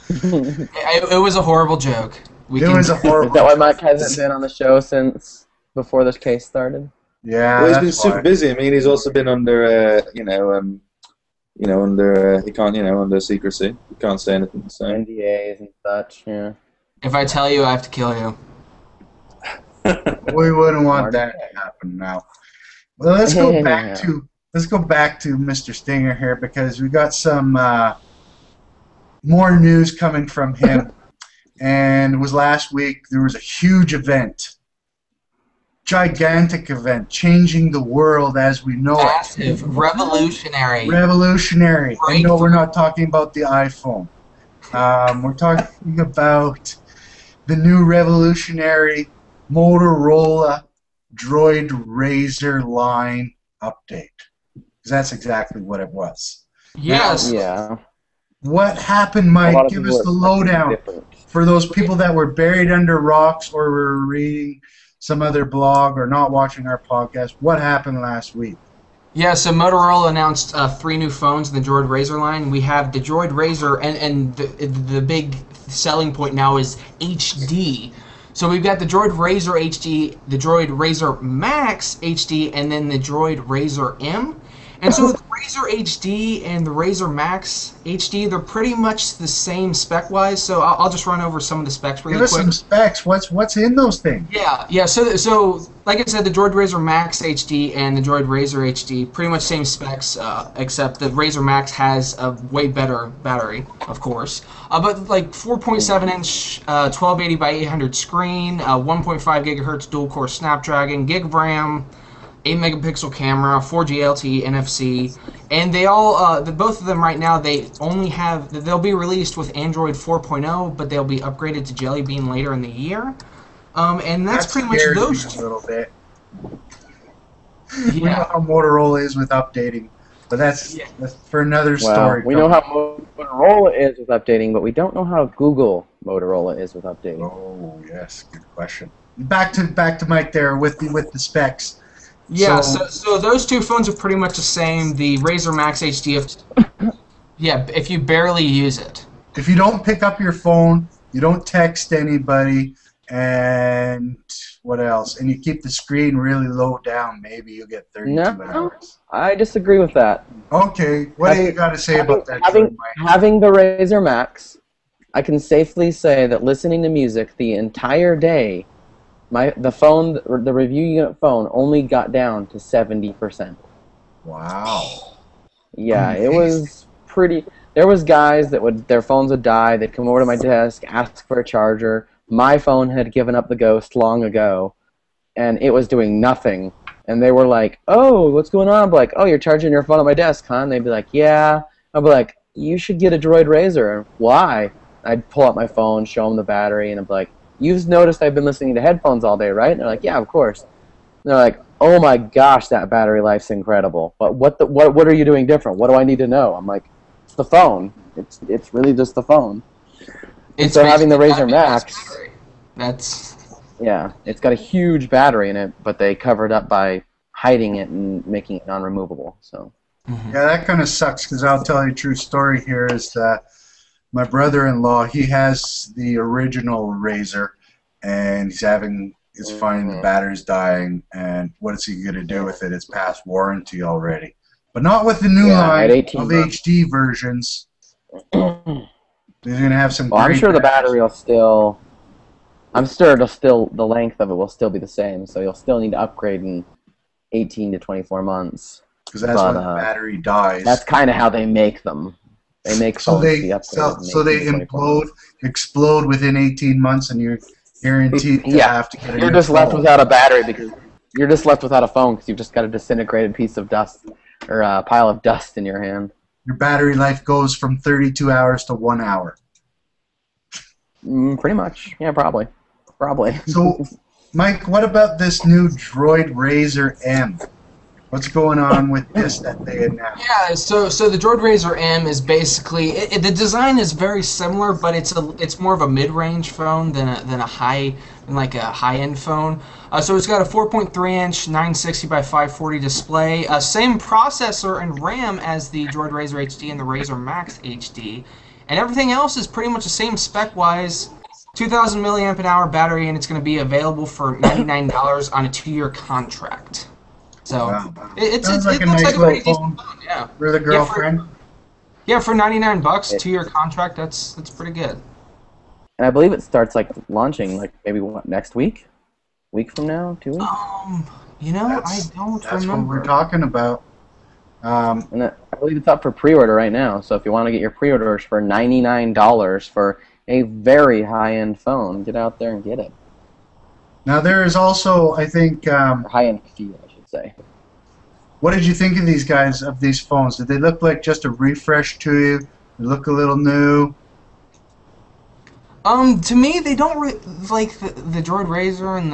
It was a horrible joke.
Was a horrible.
Is that why Mike hasn't been on the show since before this case started?
Yeah.
Well, he's been super busy. He's also been under under secrecy. He can't say anything. So.
NDAs and such. Yeah.
If I tell you, I have to kill you.
We wouldn't want that to happen now. Well, let's go back to Mr. Stinger here, because we got some more news coming from him. And it was last week. There was a huge event, gigantic event, changing the world as we know
it. Revolutionary.
I know we're not talking about the iPhone. We're talking about the new revolutionary Motorola Droid Razr line update. Because that's exactly what it was.
Yes.
Yeah.
What happened, Mike? Give us the lowdown for those people that were buried under rocks or were reading some other blog or not watching our podcast. What happened last week?
Yeah, so Motorola announced 3 new phones in the Droid Razr line. We have the Droid Razr, and the big selling point now is HD. So we've got the Droid Razr HD, the Droid Razr Max HD, and then the Droid Razr M. And so the Razer HD and the Razer Max HD, they're pretty much the same spec-wise. So I'll just run over some of the specs really
Give us
quick.
some specs. What's in those things?
Yeah. So like I said, the Droid Razer Max HD and the Droid Razer HD, pretty much same specs, except the Razer Max has a way better battery, of course. But like 4.7-inch 1280 by 800 screen, 1.5 gigahertz dual-core Snapdragon, gig of RAM, 8 megapixel camera, 4G LTE, NFC, and they all, both of them right now, they'll be released with Android 4.0, but they'll be upgraded to Jelly Bean later in the year. And that's pretty much
scares me
those
a
two.
little bit. We know
Yeah.
how Motorola is with updating, but that's for another story.
Well, we know how Motorola is with updating, but we don't know how Google Motorola is with updating.
Oh yes, good question. Back to Mike there with the specs.
Yeah, so those two phones are pretty much the same. The Razer Max HD, if you barely use it.
If you don't pick up your phone, you don't text anybody, and what else? And you keep the screen really low down, maybe you'll get 32 hours.
I disagree with that.
Okay, what do you got to say about that?
Having the Razer Max, I can safely say that listening to music the entire day, the review unit phone only got down to 70%.
Wow.
Yeah,
Amazing.
It was pretty. There was guys that their phones would die. They'd come over to my desk, ask for a charger. My phone had given up the ghost long ago, and it was doing nothing. And they were like, "Oh, what's going on?" I'm like, "Oh, you're charging your phone at my desk, huh?" And they'd be like, "Yeah." I'd be like, "You should get a Droid Razer." Why? I'd pull out my phone, show them the battery, and I'd be like, "You've noticed I've been listening to headphones all day, right?" And they're like, "Yeah, of course." And they're like, "Oh my gosh, that battery life's incredible. But what are you doing different? What do I need to know?" I'm like, "It's the phone. It's really just the phone."
It's
so having the
basically
Razer
got a
Max,
battery. That's
yeah, it's got a huge battery in it, but they covered up by hiding it and making it non-removable. So
Yeah, that kind of sucks because I'll tell you a true story here is that my brother-in-law, he has the original Razer, and he's finding the battery's dying, and what is he going to do with it? It's past warranty already. But not with the new line
at 18
of
months.
HD versions. He's going to have some
well, I'm
great
sure the
batteries.
battery will still. I'm sure the length of it will still be the same, so you'll still need to upgrade in 18 to 24 months.
Because that's when the battery dies.
That's kind of how they make them. They make phones to be upgraded.
So they explode within 18 months, and you're guaranteed to have to get a
You're
new
just left
phone.
without a battery because you're just left without a phone because you've just got a disintegrated piece of dust or a pile of dust in your hand.
Your battery life goes from 32 hours to 1 hour.
Pretty much. Yeah, probably.
So, Mike, what about this new Droid Razer M? What's going on with this that they announced?
Yeah, so the Droid Razer M is basically the design is very similar, but it's more of a mid-range phone than a high-end phone. So it's got a 4.3-inch 960 by 540 display, same processor and RAM as the Droid Razer HD and the Razer Max HD, and everything else is pretty much the same spec-wise. 2,000 milliamp an hour battery, and it's going to be available for $99 on a 2-year contract. So
Wow.
it
Sounds
looks
like a
like
nice
a pretty
little
decent
phone
phone, yeah.
for the girlfriend.
Yeah, for $99, 2-year contract, that's pretty good.
And I believe it starts launching maybe next week? Week from now? 2 weeks?
I don't
That's
remember.
what we're talking about.
And I believe it's up for pre-order right now. So if you want to get your pre-orders for $99 for a very high-end phone, get out there and get it.
Now there is also, I think,
Or high-end feel, I should say.
what did you think of these guys, of these phones? Did they look like just a refresh to you? They look a little new?
To me, they don't like the Droid Razer and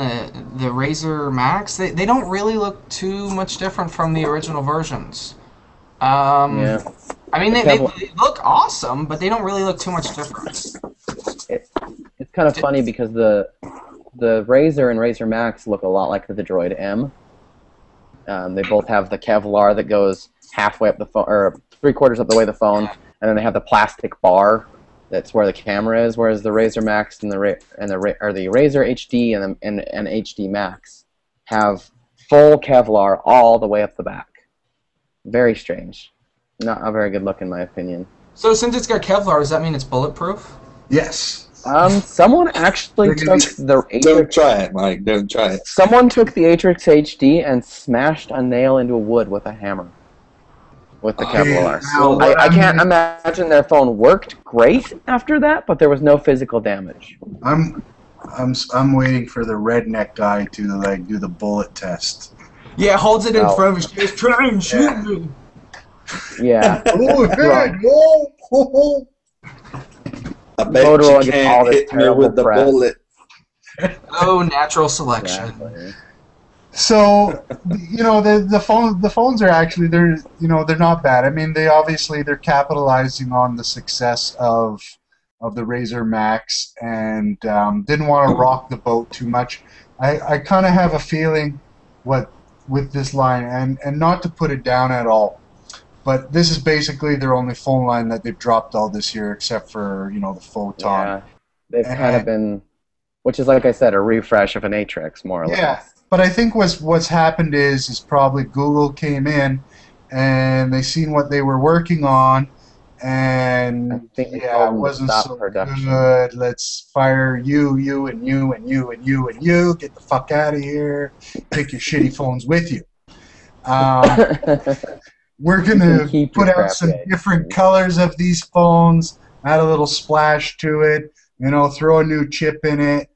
the Razer Max. They don't really look too much different from the original versions.
Yeah.
I mean, they look awesome, but they don't really look too much different.
It's kind of funny because the Razer and Razer Max look a lot like the Droid M. They both have the Kevlar that goes halfway up the phone, or 3/4 up the way the phone, and then they have the plastic bar that's where the camera is. Whereas the Razer Max and the Razer HD and HD Max have full Kevlar all the way up the back. Very strange. Not a very good look in my opinion.
So since it's got Kevlar, does that mean it's bulletproof?
Yes.
Someone actually took the
Don't
Atrix.
try it, Mike. Don't try it.
Someone took the Atrix HD and smashed a nail into wood with a hammer. With the Kevlar.
Now,
I can't imagine their phone worked great after that, but there was no physical damage.
I'm waiting for the redneck guy to like do the bullet test.
Yeah, holds it in
Oh.
front of his face. Try and shoot me.
Yeah.
Oh,
Right.
oh.
I bet
Motorola
you
gets all
can't
this
hit me
terrible
with the
press.
bullet.
Oh, natural selection.
Exactly.
So, the phones are actually they're not bad. I mean, they're capitalizing on the success of the Razer Max and didn't want to rock the boat too much. I kind of have a feeling with this line, and not to put it down at all, but this is basically their only phone line that they've dropped all this year, except for the Photon.
Yeah. They've kind of been, which is like I said, a refresh of an Atrix, more or
Yeah,
less.
but I think what's happened is probably Google came in and they seen what they were working on, and
I think they
it
told them to
wasn't
stop
so
production.
good. Let's fire you, and you, and you, and you, and you. Get the fuck out of here. Take your shitty phones with you. We're
You can
gonna
keep
put
your
out some
crappy
different
iPhones.
colors of these phones. Add a little splash to it. Throw a new chip in it,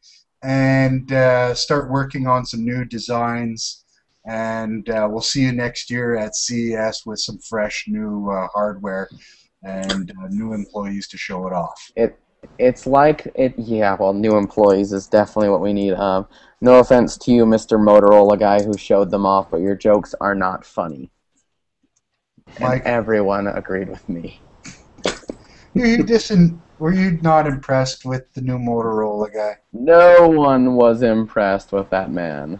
and start working on some new designs. And we'll see you next year at CES with some fresh new hardware and new employees to show it off.
It's like it. Yeah, well, new employees is definitely what we need. No offense to you, Mr. Motorola guy who showed them off, but your jokes are not funny. And
Mike,
everyone agreed with me.
were you not impressed with the new Motorola guy?
No one was impressed with that man.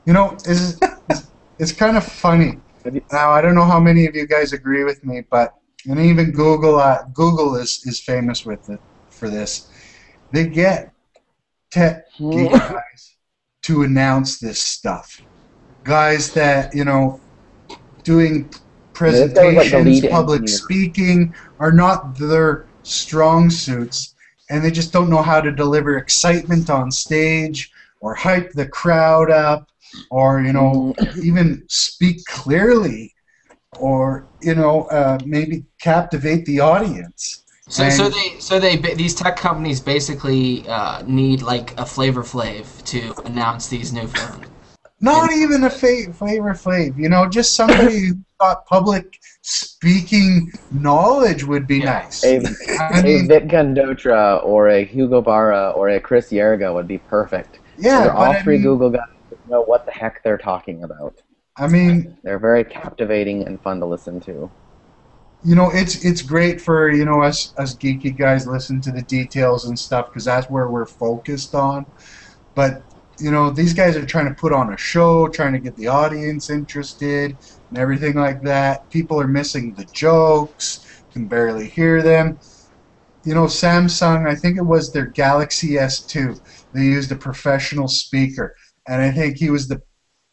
It's kind of funny.
Have you-
Now, I don't know how many of you guys agree with me, but and even Google is famous for this. They get tech geek guys to announce this stuff. Guys that doing
this guy was like the
presentations,
lead
public
engineer.
speaking are not their strong suits, and they just don't know how to deliver excitement on stage or hype the crowd up, or even speak clearly, or maybe captivate the audience.
So
And-
these tech companies basically need like a Flavor Flav to announce these new phones.
Not even a Flavor Flav, just somebody who got public speaking knowledge would be
Yeah.
nice.
A,
I
a
mean,
Vic Gandotra or a Hugo Barra or a Chris Yerga would be perfect.
yeah,
They're all
but
three Google guys who know what the heck they're talking about.
I mean,
They're very captivating and fun to listen to.
it's great for us geeky guys listen to the details and stuff because that's where we're focused on. But these guys are trying to put on a show, trying to get the audience interested and everything like that. People are missing the jokes, can barely hear them. Samsung, I think it was their Galaxy S2. They used a professional speaker, and I think he was the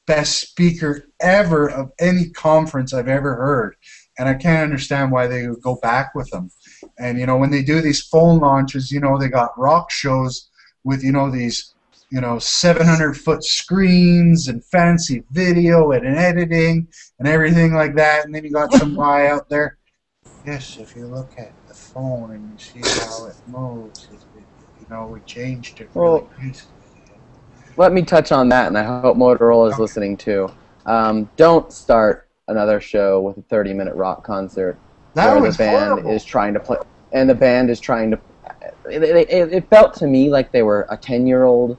best speaker ever of any conference I've ever heard. And I can't understand why they would go back with them. And when they do these phone launches, they got rock shows with these 700-foot screens and fancy video and editing and everything like that. And then you got some guy out there. Yes, if you look at the phone and you see how it moves, we changed it really
Well,
easily.
Let me touch on that, and I hope Motorola is listening too. Don't start another show with a 30-minute rock concert
That
where
was
the band
horrible.
is trying to play, and the band is trying to. It felt to me like they were a 10-year-old,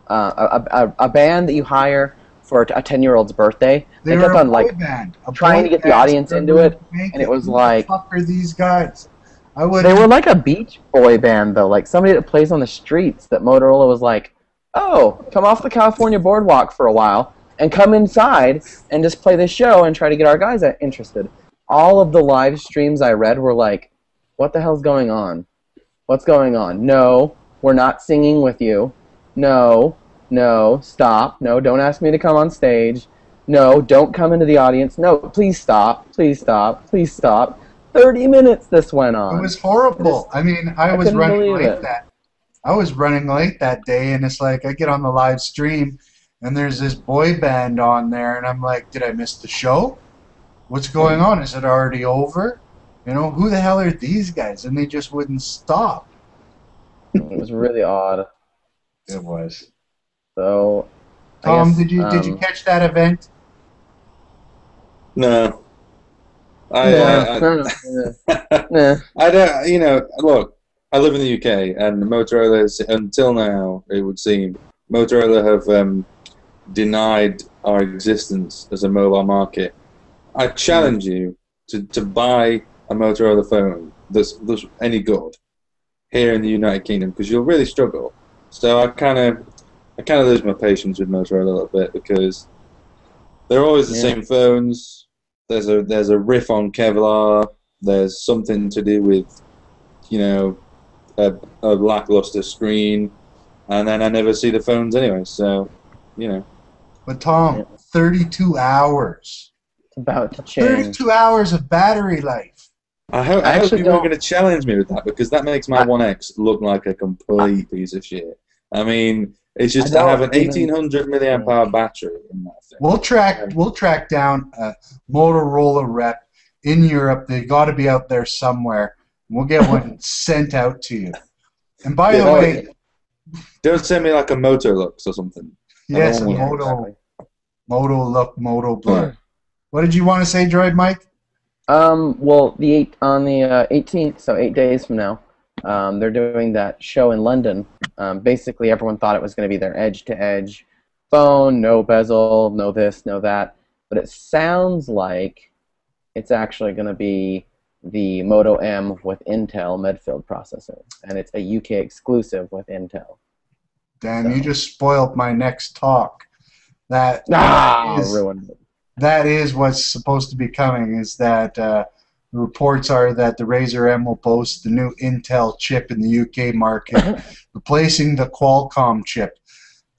a band that you hire for a 10-year-old's birthday. They
They
kept
were
on
a
like
boy band, a
trying
boy
to get the
band
audience into it,
make
and it was
Who the
like-
fuck are these guys? I would.
they were like a Beach Boy band though, like somebody that plays on the streets. That Motorola was like, oh, come off the California boardwalk for a while and come inside and just play this show and try to get our guys interested. All of the live streams I read were like, what the hell's going on? What's going on? No, we're not singing with you. No, stop. No, don't ask me to come on stage. No, don't come into the audience. No, please stop. Please stop. Please stop. 30 minutes this went on.
It was horrible. I mean, I was
couldn't
running
believe
late
it.
that. I was running late that day, and it's like I get on the live stream, and there's this boy band on there, and I'm like, did I miss the show? What's going on? Is it already over? You know, who the hell are these guys? And they just wouldn't stop.
It was really odd.
It was.
So, I
Tom,
guess,
did you catch that event?
No.
no.
I don't, you know, look, I live in the UK, and Motorola, until now, it would seem, Motorola have denied our existence as a mobile market. I challenge you to buy a Motorola phone that's any good here in the United Kingdom, because you'll really struggle. So I kind of lose my patience with Motorola a little bit, because they're always the same phones. There's a riff on Kevlar. There's something to do with, you know, a lackluster screen, and then I never see the phones anyway. So, you know.
But Tom, 32 hours.
It's about to change.
32 hours of battery life.
I hope
actually
people are
don't-
going to challenge me with that, because that makes my 1X look like a complete piece of shit. I mean, it's just
I
I have an
don't even-
1800 milliamp hour battery in that thing.
We'll track down a Motorola rep in Europe. They got to be out there somewhere. We'll get one sent out to you. And by the way,
Don't send me like a Moto Lux or something.
yes,
Oh, yeah,
Moto look, Moto blur. What did you want to say, Droid Mike?
Well, on the 18th, so 8 days from now, they're doing that show in London. Basically, everyone thought it was going to be their edge-to-edge phone, no bezel, no this, no that. But it sounds like it's actually going to be the Moto M with Intel Medfield processor, and it's a UK exclusive with Intel.
Damn, you just spoiled my next talk.
Ruined it.
That is what's supposed to be coming, is that reports are that the Razer M will boast the new Intel chip in the UK market, replacing the Qualcomm chip.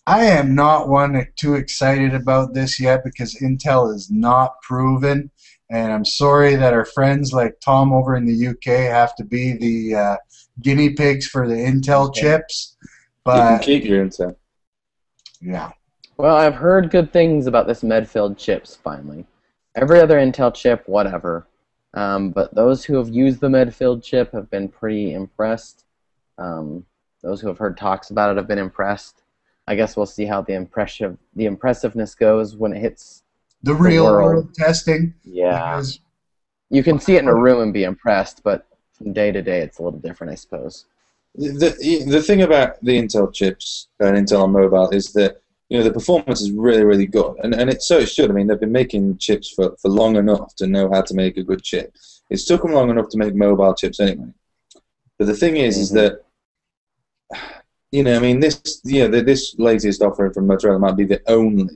I am not too excited about this yet, because Intel is not proven, and I'm sorry that our friends like Tom over in the UK have to be the guinea pigs for the Intel chips.
You
But
can keep your Intel.
yeah.
Well, I've heard good things about this Medfield chips, finally. Every other Intel chip, whatever. But those who have used the Medfield chip have been pretty impressed. Those who have heard talks about it have been impressed. I guess we'll see how the impressiveness goes when it hits
The real
world.
world testing.
Yeah.
Because
You can see it in a room and be impressed, but from day to day it's a little different, I suppose.
The thing about the Intel chips and Intel on mobile is that, you know, the performance is really, really good, and it should. I mean, they've been making chips for long enough to know how to make a good chip. It's took them long enough to make mobile chips anyway. But the thing is that, you know, I mean, this latest offering from Motorola might be the only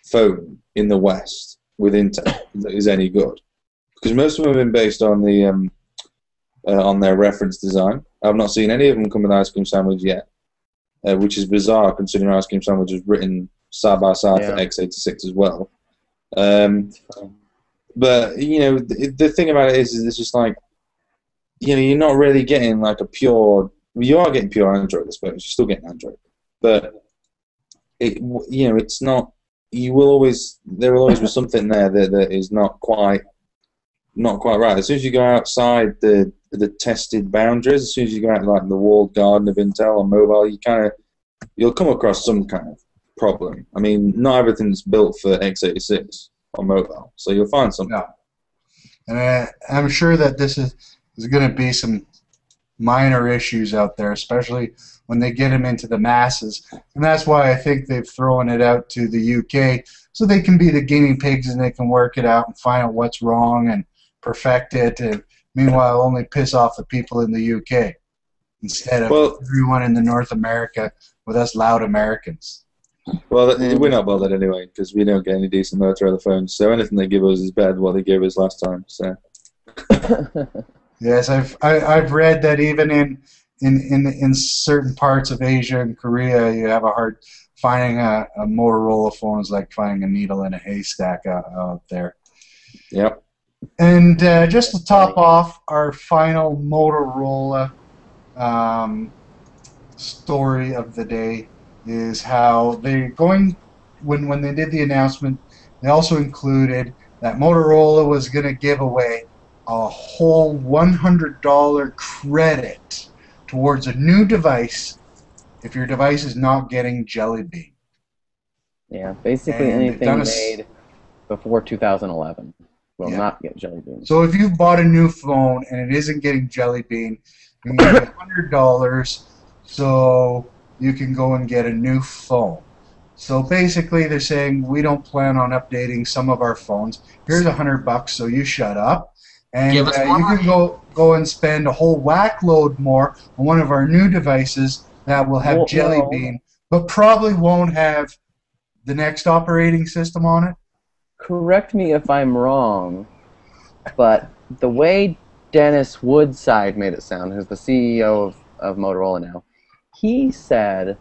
phone in the West with Intel that is any good, because most of them have been based on the on their reference design. I've not seen any of them come with ice cream sandwich yet, which is bizarre considering ice cream sandwich was written side by side for x86 as well. But you know, the thing about it is it's just like, you know, you're not really getting like a pure. You are getting pure Android, I suppose. You're still getting Android, but you know, it's not. There will always be something there that is not quite right. As soon as you go outside the tested boundaries, as soon as you go out like the walled garden of Intel on mobile, you'll come across some kind of problem. I mean, not everything's built for x86 on mobile, so you'll find something.
no. And I'm sure that this is going to be some minor issues out there, especially when they get them into the masses. And that's why I think they've thrown it out to the UK, so they can be the guinea pigs and they can work it out and find out what's wrong and perfect it, and meanwhile only piss off the people in the UK instead of everyone in the North America with us loud Americans.
Well, we're not bothered anyway, because we don't get any decent Motorola phones, so anything they give us is better than what they gave us last time. So.
Yes, I've read that even in certain parts of Asia and Korea, you have a hard finding a Motorola phone is like finding a needle in a haystack out there.
Yep.
And just to top off our final Motorola story of the day is how they're going, when they did the announcement, they also included that Motorola was going to give away a whole $100 credit towards a new device if your device is not getting Jelly Bean.
Yeah, basically
And they've
anything
done
made before 2011 will not get Jelly Bean.
So if you've bought a new phone and it isn't getting Jelly Bean, you can get $100 so you can go and get a new phone. So basically they're saying we don't plan on updating some of our phones. Here's $100 so you shut up. And
Give us more
you can go and spend a whole whack load more on one of our new devices that will have Jelly Bean, but probably won't have the next operating system on it.
Correct me if I'm wrong, but the way Dennis Woodside made it sound, who's the CEO of Motorola now, he said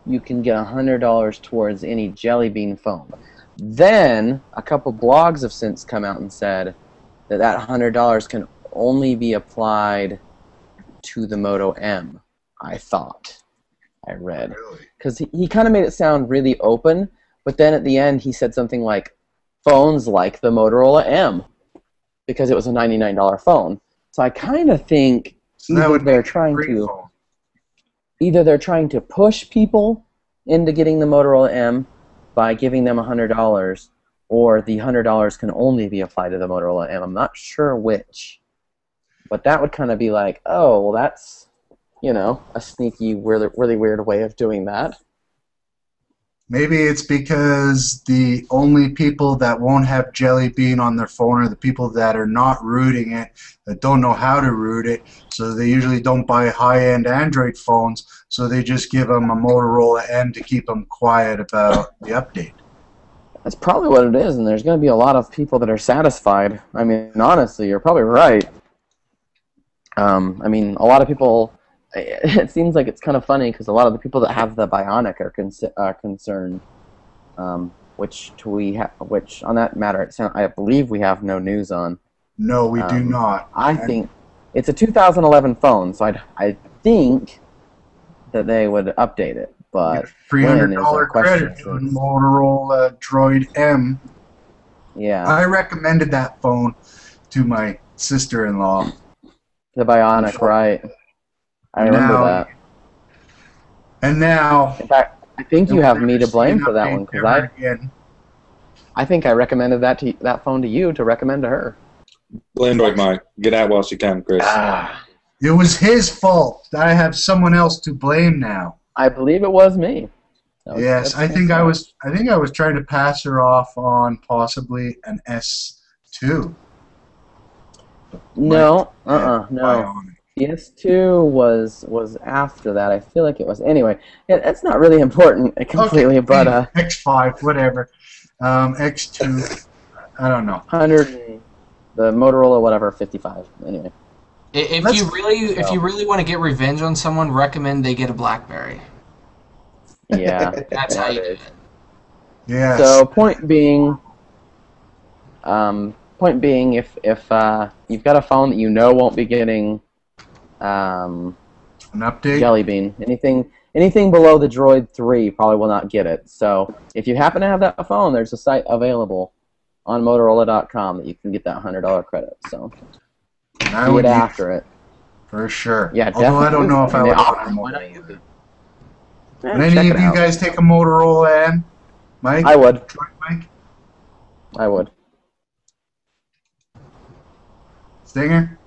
you can get $100 towards any Jelly Bean phone. Then a couple blogs have since come out and said that $100 can only be applied to the Moto M, I thought. I read. Because he kind of made it sound really open, but then at the end he said something like, phones like the Motorola M, because it was a $99 phone. So I kind of think either they're trying to push people into getting the Motorola M by giving them $100, or the $100 can only be applied to the Motorola M. I'm not sure which, but that would kind of be like, oh, well, that's, you know, a sneaky, really weird way of doing that.
Maybe it's because the only people that won't have Jelly Bean on their phone are the people that are not rooting it, that don't know how to root it, so they usually don't buy high-end Android phones, so they just give them a Motorola M to keep them quiet about the update.
That's probably what it is, and there's going to be a lot of people that are satisfied. I mean, honestly, you're probably right. I mean, a lot of people... It seems like it's kind of funny because a lot of the people that have the Bionic are concerned, which on that matter, I believe we have no news on.
No, we do not.
I think it's a 2011 phone, so I think that they would update it, but
$300 credit to Motorola Droid M.
Yeah,
I recommended that phone to my sister-in-law.
The Bionic, right? I remember that.
And now...
In fact, I think you have me to blame for that one, because I think I recommended that phone to you to recommend to her.
Blame Droid Mike. Get out whilst you can, Chris.
It was his fault. I have someone else to blame now.
I believe it was me.
Yes, I think I was trying to pass her off on possibly an S2.
No, no. The S2 was after that. I feel like it was. Anyway, it's not really important completely, okay, but...
X5, whatever. X2, I don't know.
100, the Motorola, whatever, 55. Anyway.
If you really want to get revenge on someone, recommend they get a BlackBerry.
Yeah.
That's how you do it.
Yeah.
So, point being, if you've got a phone that you know won't be getting...
an update?
Jelly Bean. Anything below the Droid 3 probably will not get it. So if you happen to have that phone, there's a site available on Motorola.com that you can get that $100 credit. So get after it.
For sure.
Yeah,
although
definitely.
I don't know if I would buy a Motorola. Would any of you guys take a Motorola M? Mike?
I would.
Mike?
I would.
Stinger?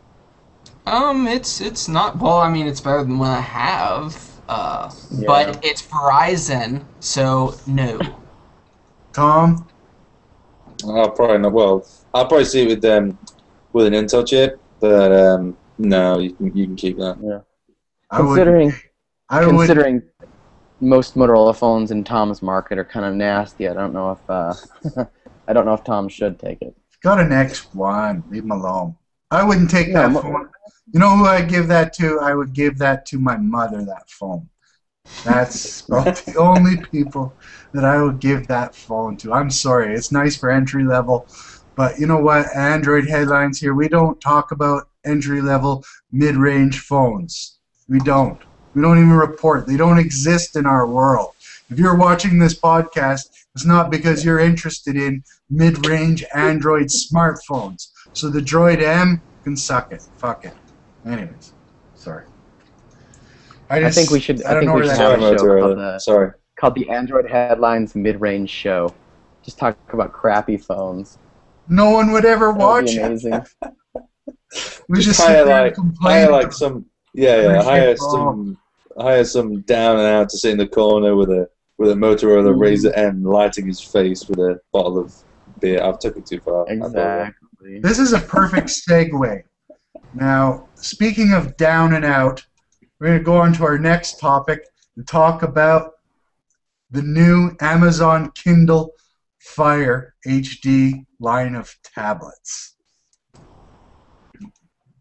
It's not, well, I mean, it's better than what I have, but it's Verizon, so no.
Tom?
I'll probably not. Well, I'll probably see it with an Intel chip, but no, you can keep that.
Yeah. Considering most Motorola phones in Tom's market are kind of nasty, I don't know if Tom should take it.
Got an X1. Leave him alone. I wouldn't take that phone. You know who I'd give that to? I would give that to my mother, that phone. That's about the only people that I would give that phone to. I'm sorry. It's nice for entry level, but you know what? Android headlines here. We don't talk about entry level, mid range phones. We don't. We don't even report. They don't exist in our world. If you're watching this podcast, it's not because you're interested in mid range Android smartphones. So the Droid M can suck it. Fuck it. Anyways, sorry.
I think we should.
I don't know where that
Sorry,
have a show
Motorola. Sorry.
called the Android Headlines Mid-Range Show. Just talk about crappy phones.
No one would ever
That would
watch
be
it.
amazing.
We just
hire
sit there and
like
complain.
hire like some hire some down and out to sit in the corner with a Motorola Razr M lighting his face with a bottle of beer. I've took it too far.
Exactly.
This is a perfect segue. Now, speaking of down and out, we're going to go on to our next topic and talk about the new Amazon Kindle Fire HD line of tablets.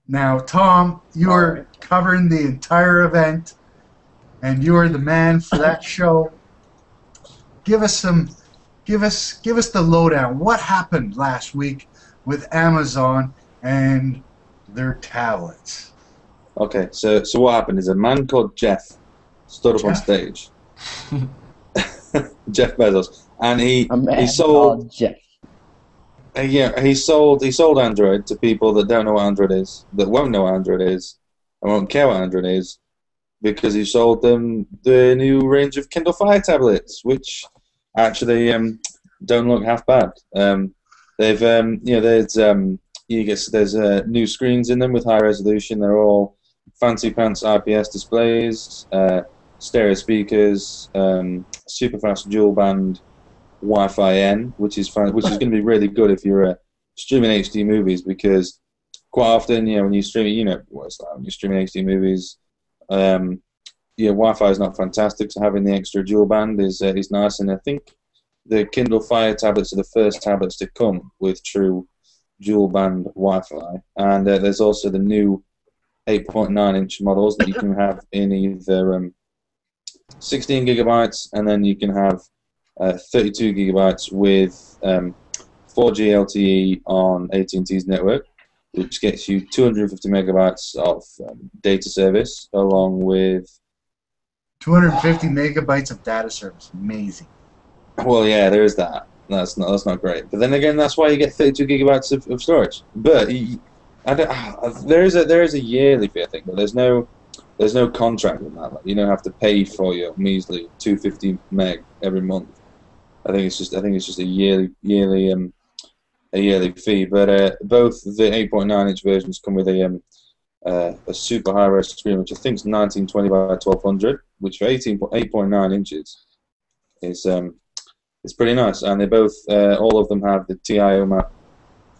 Now, Tom, you are covering the entire event, and you are the man for that show. Give us the lowdown. What happened last week with Amazon and their tablets?
Okay, so what happened is a man called Jeff stood up on
Jeff?
stage. Jeff Bezos, and he
Called
sold
Jeff.
he sold Android to people that don't know what Android is, that won't know what Android is, and won't care what Android is, because he sold them the new range of Kindle Fire tablets, which actually don't look half bad. They've there's new screens in them with high resolution. They're all fancy pants IPS displays, stereo speakers, super fast dual band Wi-Fi N, which is going to be really good if you're streaming HD movies, because quite often, when you stream, what it's like when you're streaming HD movies, Wi-Fi is not fantastic. So having the extra dual band is nice, and I think the Kindle Fire tablets are the first tablets to come with true dual band Wi-Fi, and there's also the new 8.9-inch models that you can have in either 16 gigabytes, and then you can have 32 gigabytes with 4G LTE on AT&T's network, which gets you 250 megabytes of data service, along with
250 megabytes of data service. Amazing.
Well, yeah, there is that. That's not great. But then again, that's why you get 32 gigabytes of storage. But there is a yearly fee, I think, but there's no contract with that. Like, you don't have to pay for your measly 250 meg every month. I think it's just a yearly fee. But both the 8.9-inch versions come with a super high res screen, which I think is 1920 by 1200, which for 8.9 inches is it's pretty nice. And they both all of them have the TI OMAP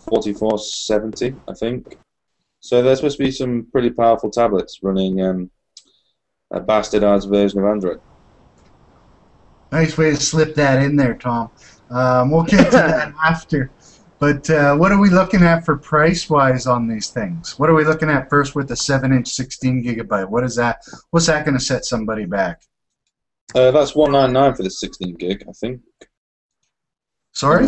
4470, I think. So there's supposed to be some pretty powerful tablets running a bastardized version of Android.
Nice way to slip that in there, Tom. We'll get to that after. But what are we looking at for price-wise on these things? What are we looking at first with the 7-inch 16 gigabyte? What's that going to set somebody back?
That's $199 for the 16 gig, I think.
Sorry?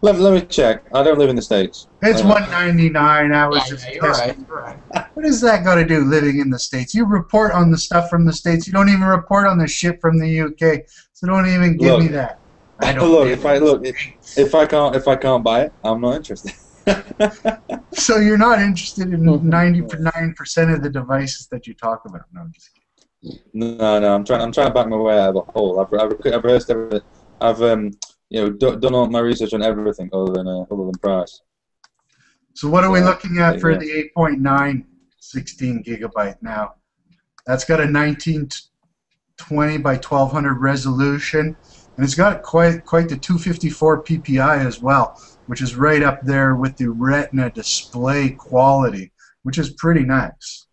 Let me check. I don't live in the States.
It's $199. I was just
you're right.
testing.
You're right.
What does that got to do living in the States? You report on the stuff from the States. You don't even report on the shit from the UK. So don't even give me that. I don't
Look,
live
if I can't buy it, I'm not interested.
So you're not interested in 99% of the devices that you talk about? No, I'm just kidding.
No, I'm trying to back my way out of a hole. I've rehearsed everything. I've done all my research on everything other than price.
So what are we looking at for
yeah.
the 8.9 16 gigabyte now? That's got a 1920 by 1200 resolution, and it's got quite the 254 PPI as well, which is right up there with the Retina display quality, which is pretty nice.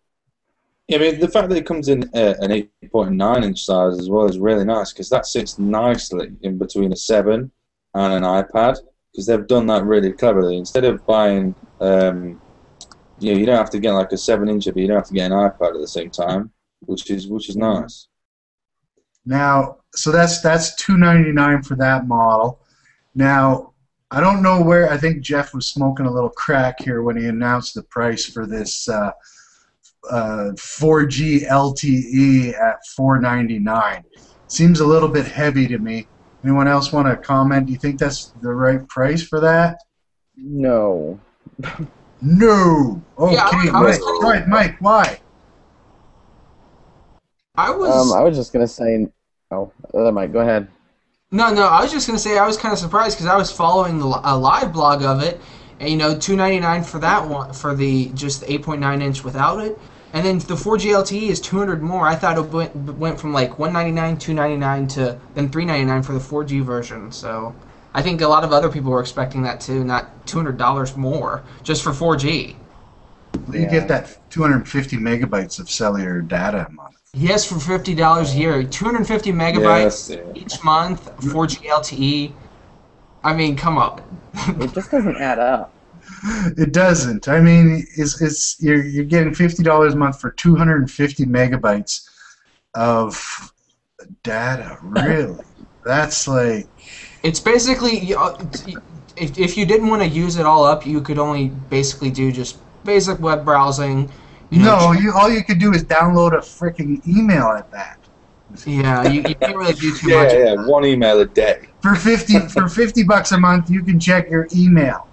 Yeah, I mean, the fact that it comes in an 8.9-inch size as well is really nice, because that sits nicely in between a 7 and an iPad, because they've done that really cleverly. Instead of buying, you don't have to get like a 7-inch, but you don't have to get an iPad at the same time. which is nice.
Now, so that's $299 for that model. Now, I don't know where. I think Jeff was smoking a little crack here when he announced the price for this 4G LTE at $499. Seems a little bit heavy to me. Anyone else want to comment? Do you think that's the right price for that?
No.
No. Okay,
Yeah, I
Mike.
was-
All right, Mike. Why?
I was
I was just gonna say. Oh, Mike, go ahead.
no. I was just gonna say I was kind of surprised because I was following a live blog of it, and $299 for that one for the just the 8.9 inch without it, and then the 4G LTE is $200 more. I thought it went from like $199, $299 to then $399 for the 4G version. So I think a lot of other people were expecting that too, not $200 more just for 4G.
You get that 250 megabytes of cellular data a month.
Yes, for $50 a year, 250 megabytes
Yes, yeah.
each month, 4G LTE. I mean, come on.
It just doesn't add up.
It doesn't. I mean, you're getting $50 a month for 250 megabytes of data. Really? That's like.
It's basically, if you didn't want to use it all up, you could only basically do just basic web browsing.
All you could do is download a freaking email at that.
Yeah, you can't really do too
Yeah,
much.
yeah, one email a day.
For $50 a month, you can check your email.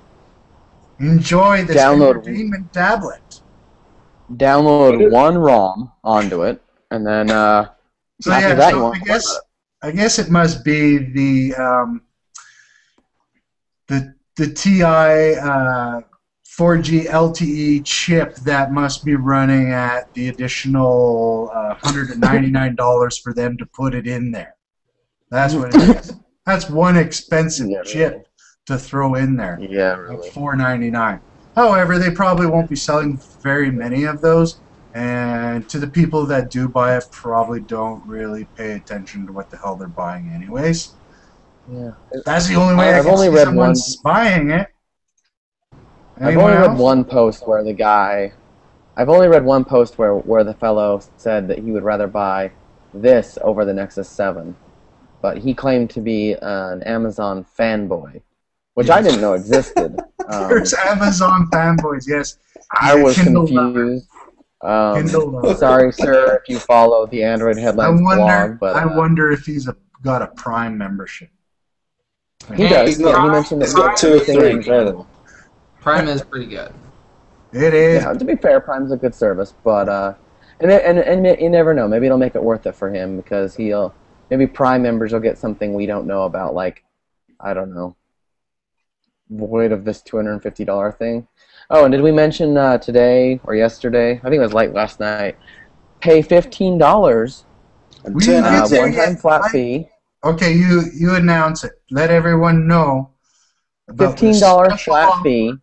Enjoy this
Download-
entertainment tablet.
Download one ROM onto it, and then
So
after
yeah,
that you
so
won't.
I guess it must be the TI 4G LTE chip that must be running at the additional $199 for them to put it in there. That's what it is. That's one expensive
Yeah,
chip
really.
to throw in there.
Yeah,
At
really.
$499. However, they probably won't be selling very many of those, and to the people that do buy it, probably don't really pay attention to what the hell they're buying anyways.
Yeah.
That's the only way I
I've
can
only
see
read
someone's buying it.
I've
Anyone
only read
else?
one post where the guy. I've only read one post where the fellow said that he would rather buy this over the Nexus 7, but he claimed to be an Amazon fanboy, which I didn't know existed.
There's Amazon fanboys, yes.
I was
Kindle
confused.
Kindle lover.
Sorry, sir, if you follow the Android
I
Headlines
wonder.
blog, but
I wonder if he's got a Prime membership.
he
Hey,
does.
he's
Yeah, he
got-
mentioned that
It's got two or three
everything-
available.
Prime is pretty good.
It is.
Yeah, to be fair, Prime's a good service, but and you never know. Maybe it'll make it worth it for him because maybe Prime members will get something we don't know about, like I don't know, void of this $250 thing. Oh, and did we mention today or yesterday? I think it was like last night. Pay $15
And
We
turn
didn't
out
get there
one-time
yet.
flat fee.
Okay, you announce it. Let everyone know. About this
$15
special
flat
offer.
fee,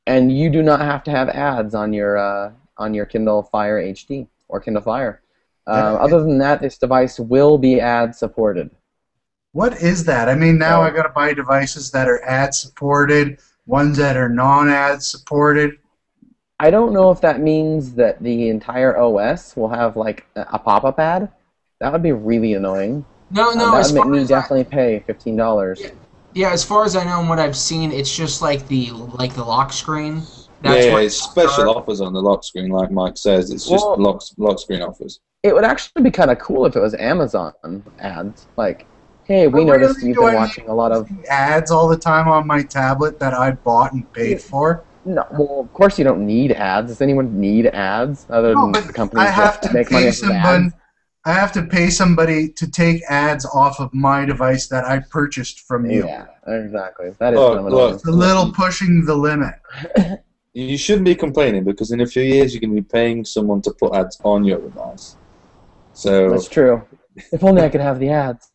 and you do not have to have ads on your Kindle Fire HD or Kindle Fire. Other than that, this device will be ad supported.
What is that? I mean, now
Oh.
I got to buy devices that are ad supported, ones that are non-ad supported.
I don't know if that means that the entire OS will have like a pop-up ad. That would be really annoying.
No,
That
as
would make
far
me
as
definitely pay $15.
yeah, as far as I know and what I've seen, it's just like the lock screen.
yeah,
what
it's special offers on the lock screen, like Mike says. It's just
Well-
lock screen offers.
It would actually be kind of cool if it was Amazon ads. Like, hey, we
Oh,
noticed
really?
you've
Do
been
I need
watching a lot of.
ads all the time on my tablet that I bought and paid for.
No, well, of course you don't need ads. Does anyone need ads other
No,
than
but
the companies
I have
that
to
make money
pay
off of
someone.
ads?
I have to pay somebody to take ads off of my device that I purchased from you.
Yeah, exactly. That is
Look,
kind of annoying.
It's a little pushing the limit.
You shouldn't be complaining because in a few years you're going to be paying someone to put ads on your device. So
That's true. If only I could have the ads.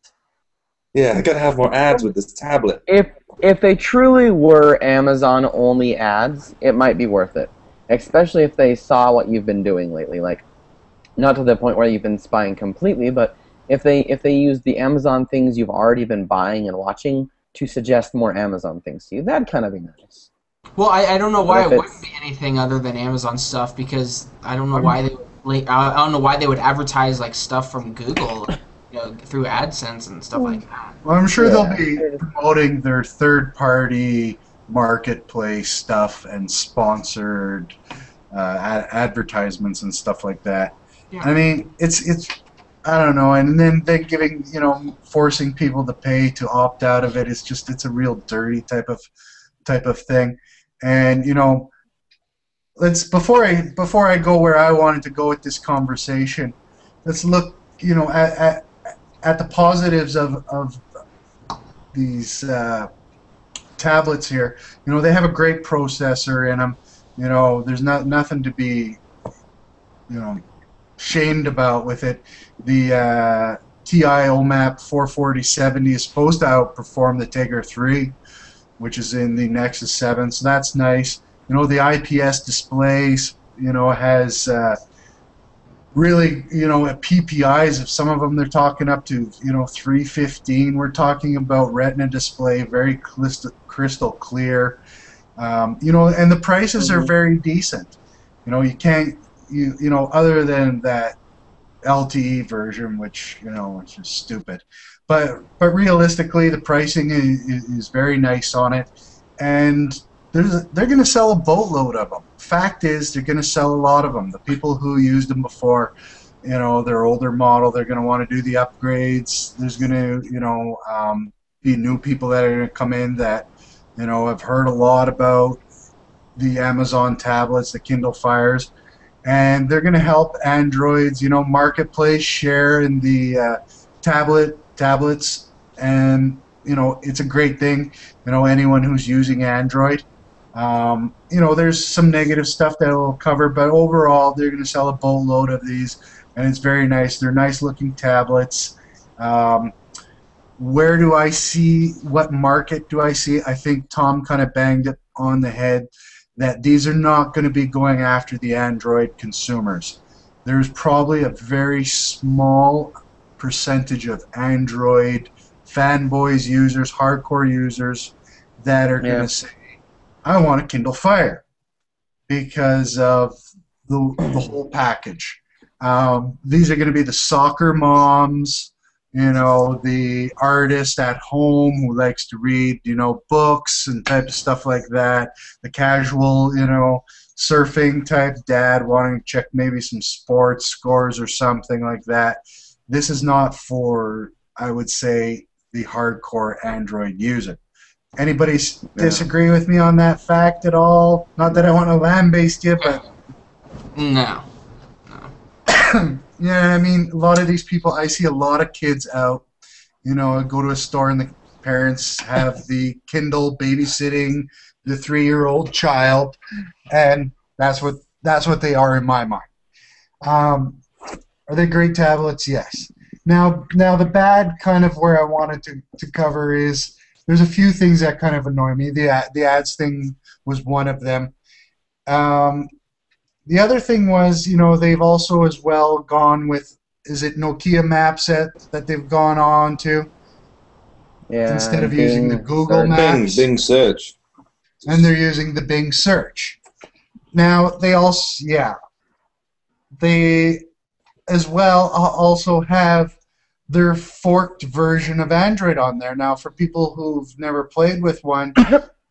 yeah, I got to have more ads with this tablet.
If they truly were Amazon only ads, it might be worth it. Especially if they saw what you've been doing lately. Like, not to the point where you've been spying completely, but if they use the Amazon things you've already been buying and watching to suggest more Amazon things to you, that'd kind of be nice.
Well, I don't know why
But
it
if
wouldn't be anything other than Amazon stuff because I don't know why they would like I don't know why they would advertise like stuff from Google, through AdSense and stuff like that.
Well, I'm sure
Yeah.
they'll be promoting their third-party marketplace stuff and sponsored advertisements and stuff like that.
Yeah.
I mean, it's I don't know, and then they giving forcing people to pay to opt out of it is just it's a real dirty type of thing, and let's before I go where I wanted to go with this conversation, let's look at the positives of these tablets here. They have a great processor in them. There's nothing to be shamed about with it. The TI OMAP 44070 is supposed to outperform the Tegra 3, which is in the Nexus 7, so that's nice. The IPS displays has really PPIs of some of them they're talking up to 315. We're talking about Retina display, very crystal clear, and the prices are very decent. You can't other than that LTE version, which it's just stupid, but realistically the pricing is very nice on it, and they're going to sell a boatload of them. Fact is, they're going to sell a lot of them. The people who used them before, their older model, they're going to want to do the upgrades. There's going to, be new people that are going to come in that, have heard a lot about the Amazon tablets, the Kindle Fires, and they're going to help Androids, marketplace share in the tablets, and it's a great thing. Anyone who's using Android. There's some negative stuff that we'll cover, but overall they're going to sell a boatload of these, and it's very nice. They're nice-looking tablets. Where do I see? What market do I see? I think Tom kind of banged it on the head that these are not going to be going after the Android consumers. There's probably a very small percentage of Android fanboys, users, hardcore users that are going to say, I want a Kindle Fire because of the whole package. These are going to be the soccer moms, the artist at home who likes to read, books and type of stuff like that. The casual, surfing type dad wanting to check maybe some sports scores or something like that. This is not for, I would say, the hardcore Android user. Anybody disagree with me on that fact at all? Not that I want to lambaste you, but
No.
yeah, I mean, a lot of these people, I see a lot of kids out. I go to a store and the parents have the Kindle babysitting the 3-year-old child, and that's what they are in my mind. Are they great tablets? Yes. Now the bad kind of where I wanted to cover is there's a few things that kind of annoy me. The ads thing was one of them. The other thing was, they've also as well gone with, is it Nokia Maps that they've gone on to?
Yeah.
Instead of using the Google
search.
Maps.
Bing search.
And they're using the Bing search. Now, they as well also have their forked version of Android on there. Now, for people who've never played with one,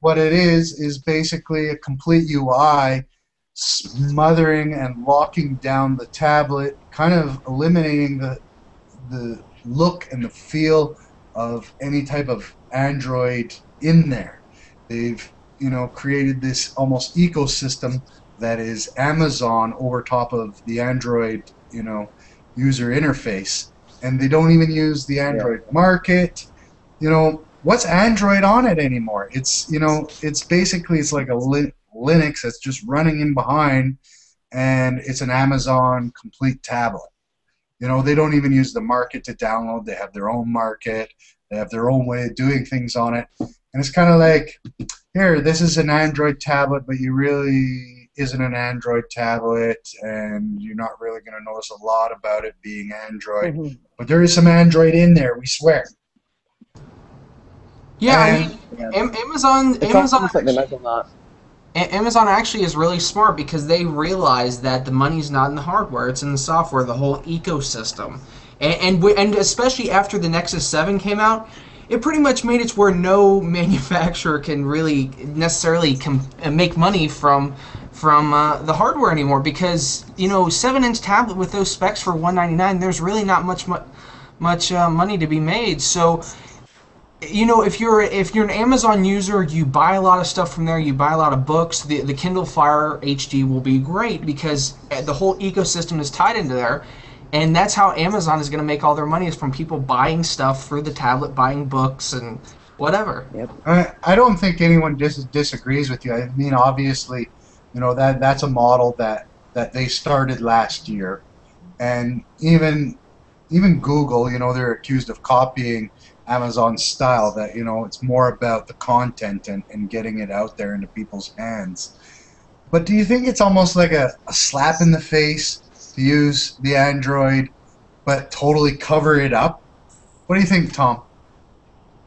what it is basically a complete UI smothering and locking down the tablet, kind of eliminating the look and the feel of any type of Android in there. They've created this almost ecosystem that is Amazon over top of the Android user interface, and they don't even use the Android market. What's Android on it anymore? It's it's basically it's like a Linux that's just running in behind, and it's an Amazon complete tablet. They don't even use the market to download. They have their own market. They have their own way of doing things on it. And it's kind of like, here, this is an Android tablet, but you really isn't an Android tablet, and you're not really going to notice a lot about it being Android.
Mhm.
But there is some Android in there, we swear.
Yeah,
And-
I mean, Amazon.
It's
Amazon.
almost like they might as well not.
Amazon actually is really smart because they realize that the money's not in the hardware; it's in the software, the whole ecosystem. And especially after the Nexus 7 came out, it pretty much made it where no manufacturer can really necessarily make money from the hardware anymore, because 7-inch tablet with those specs for $199, there's really not much money to be made. So if you're an Amazon user, you buy a lot of stuff from there. You buy a lot of books. The Kindle Fire HD will be great because the whole ecosystem is tied into there, and that's how Amazon is going to make all their money, is from people buying stuff for the tablet, buying books and whatever.
Yep.
I don't think anyone disagrees with you. I mean, obviously, that's a model that they started last year, and even Google, they're accused of copying Amazon's style, that it's more about the content and getting it out there into people's hands. But do you think it's almost like a slap in the face to use the Android but totally cover it up? What do you think, Tom?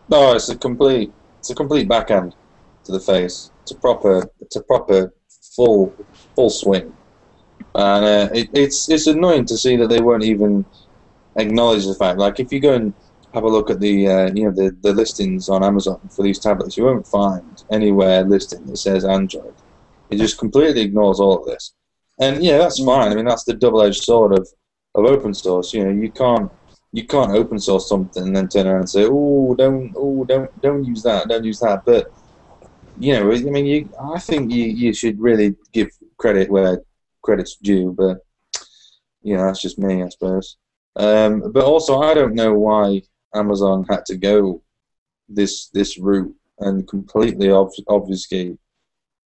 No, it's a complete backhand to the face. It's a proper full swing, and it's annoying to see that they won't even acknowledge the fact. Like, if you go and have a look at the the listings on Amazon for these tablets, you won't find anywhere listing that says Android. It just completely ignores all of this. And yeah, that's fine. I mean, that's the double-edged sword of open source. You can't open source something and then turn around and say, don't use that, don't use that. But I mean, I think you should really give credit where credit's due. But that's just me, I suppose. But also, I don't know why Amazon had to go this route and completely obfuscate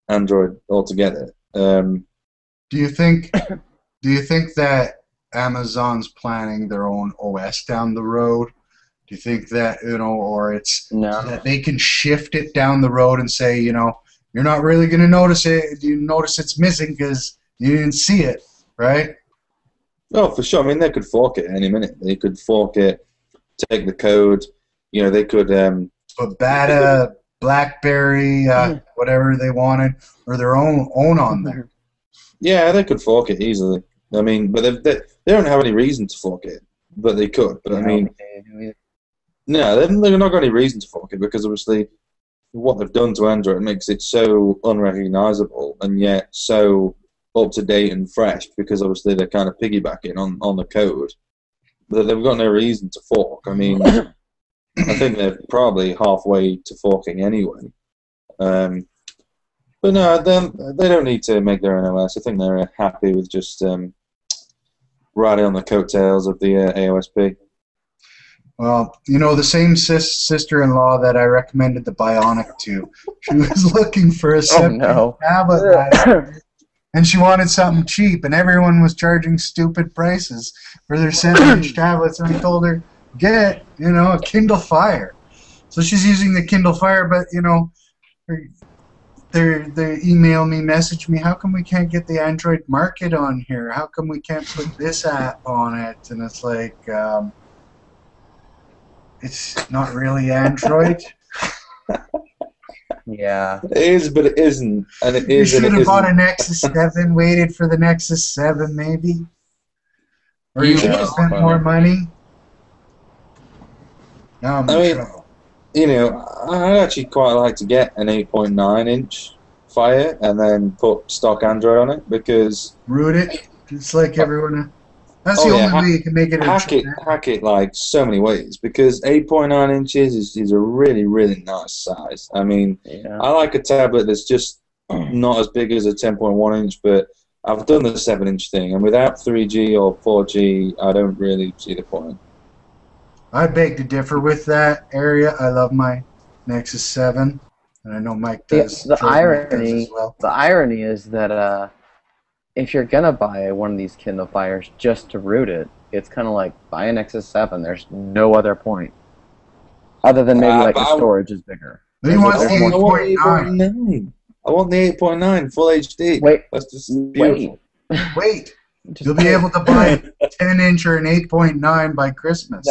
Android altogether.
Do you think that Amazon's planning their own OS down the road? Do you think that or it's that they can shift it down the road and say, you're not really going to notice it. You notice it's missing because you didn't see it, right?
Oh, for sure. I mean, they could fork it any minute. They could fork it, take the code. They could
put Bata, BlackBerry, whatever they wanted, or their own on there.
Yeah, they could fork it easily. I mean, but they don't have any reason to fork it, but they could. But I mean, no, they're not got any reason to fork it, because obviously what they've done to Android makes it so unrecognizable and yet so up to date and fresh, because obviously they're kind of piggybacking on the code. But they've got no reason to fork. I mean, I think they're probably halfway to forking anyway. But no, they don't need to make their own OS. I think they're happy with just riding on the coattails of the AOSP.
Well, the same sister-in-law that I recommended the Bionic to, she was looking for a tablet, and she wanted something cheap, and everyone was charging stupid prices for their 7-inch tablets, and I told her, get, a Kindle Fire. So she's using the Kindle Fire, but, they email me, message me, how come we can't get the Android Market on here? How come we can't put this app on it? And it's like, it's not really Android.
Yeah.
It is, but it isn't. And it is.
You should have bought a Nexus 7, waited for the Nexus 7 maybe. Or you should have spent more money. No, I'm in trouble.
I'd actually quite like to get an 8.9-inch Fire and then put stock Android on it, because
root it. It's like everyone. That's the only way you can make it.
Hack it like so many ways, because 8.9 inches is a really, really nice size. I mean, I like a tablet that's just not as big as a 10.1 inch, but I've done the 7-inch thing, and without 3G or 4G, I don't really see the point.
I beg to differ with that area. I love my Nexus 7, and I know Mike does.
The irony,
as well.
The irony is that if you're gonna buy one of these Kindle Fires just to root it, it's kind of like buy a Nexus 7. There's no other point, other than maybe the storage is bigger.
He wants the 8.9.
I want the 8.9 full HD.
Wait,
that's just beautiful.
Wait. You'll be able to buy a 10-inch or an 8.9 by Christmas.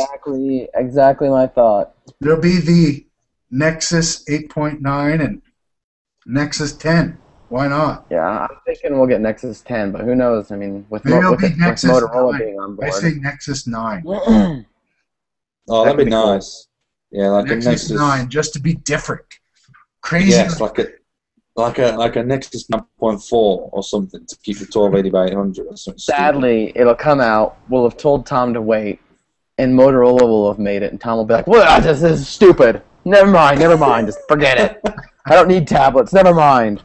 Exactly my thought.
There'll be the Nexus 8.9 and Nexus 10. Why not?
Yeah, I'm thinking we'll get Nexus 10, but who knows? I mean, with
Maybe it'll
with,
be
with
Nexus
Motorola
9.
being on
I
board.
say Nexus 9.
Oh,
That
that'd
could
be
be cool.
nice. Yeah, like
Nexus
a Nexus.
9, just to be different. Crazy.
Yes, like a Nexus 9.4 or something to keep the 1280 by 800 or something.
Sadly, it'll come out. We'll have told Tom to wait, and Motorola will have made it, and Tom will be like, "Well, this is stupid. Never mind. Just forget it. I don't need tablets. Never mind."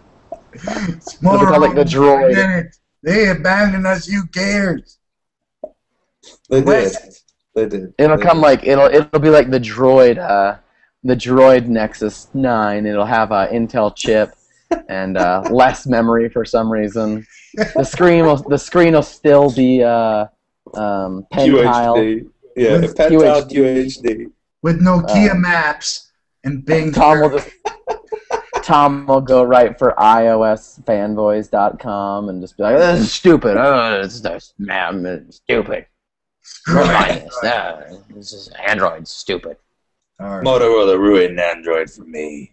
It's
It'll become like the Droid.
Forget it. They abandoned us. You cares?
They did.
West.
They did.
It'll
They
come
did.
like it'll be like the Droid Nexus 9. It'll have a Intel chip and less memory for some reason. The screen will still be pen tile.
QHD. Yeah,
With
pen tile QHD.
With Nokia maps and Bing.
Tom will go right for iOSfanboys.com and just be like, "This is stupid. It's stupid. This is Android. Stupid."
All right.
Motorola ruined Android for me.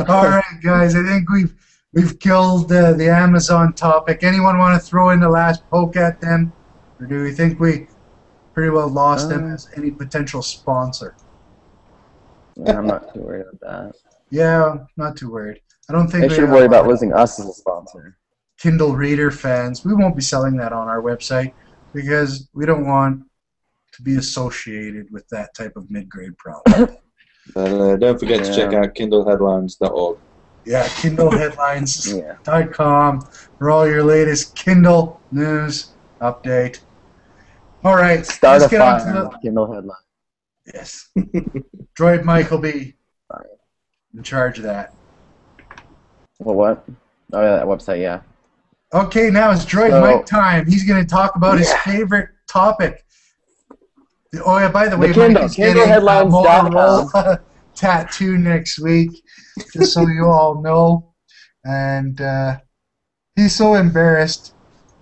All right, guys. I think we've killed the Amazon topic. Anyone want to throw in the last poke at them, or do we think we pretty well lost them as any potential sponsor?
I'm not too worried about that.
Yeah, not too worried. I don't think
They
we
should
have
worry
a lot
about
of
losing us as a sponsor.
Kindle Reader fans. We won't be selling that on our website because we don't want to be associated with that type of mid-grade product.
Don't forget to check out kindleheadlines.org.
Yeah, KindleHeadlines.com for all your latest Kindle news update. All right,
Start a
let's get on to
fire
the...
with Kindle headline.
Yes. Droid Mike will be in charge of that.
Well, what? Oh, yeah, that website, yeah.
Okay, now it's Droid Mike time. He's going to talk about his favorite topic. Oh, yeah, by the way,
Kindle,
Mike is getting a
KindleHeadlines.com.
Motorola tattoo next week, just so you all know. And he's so embarrassed.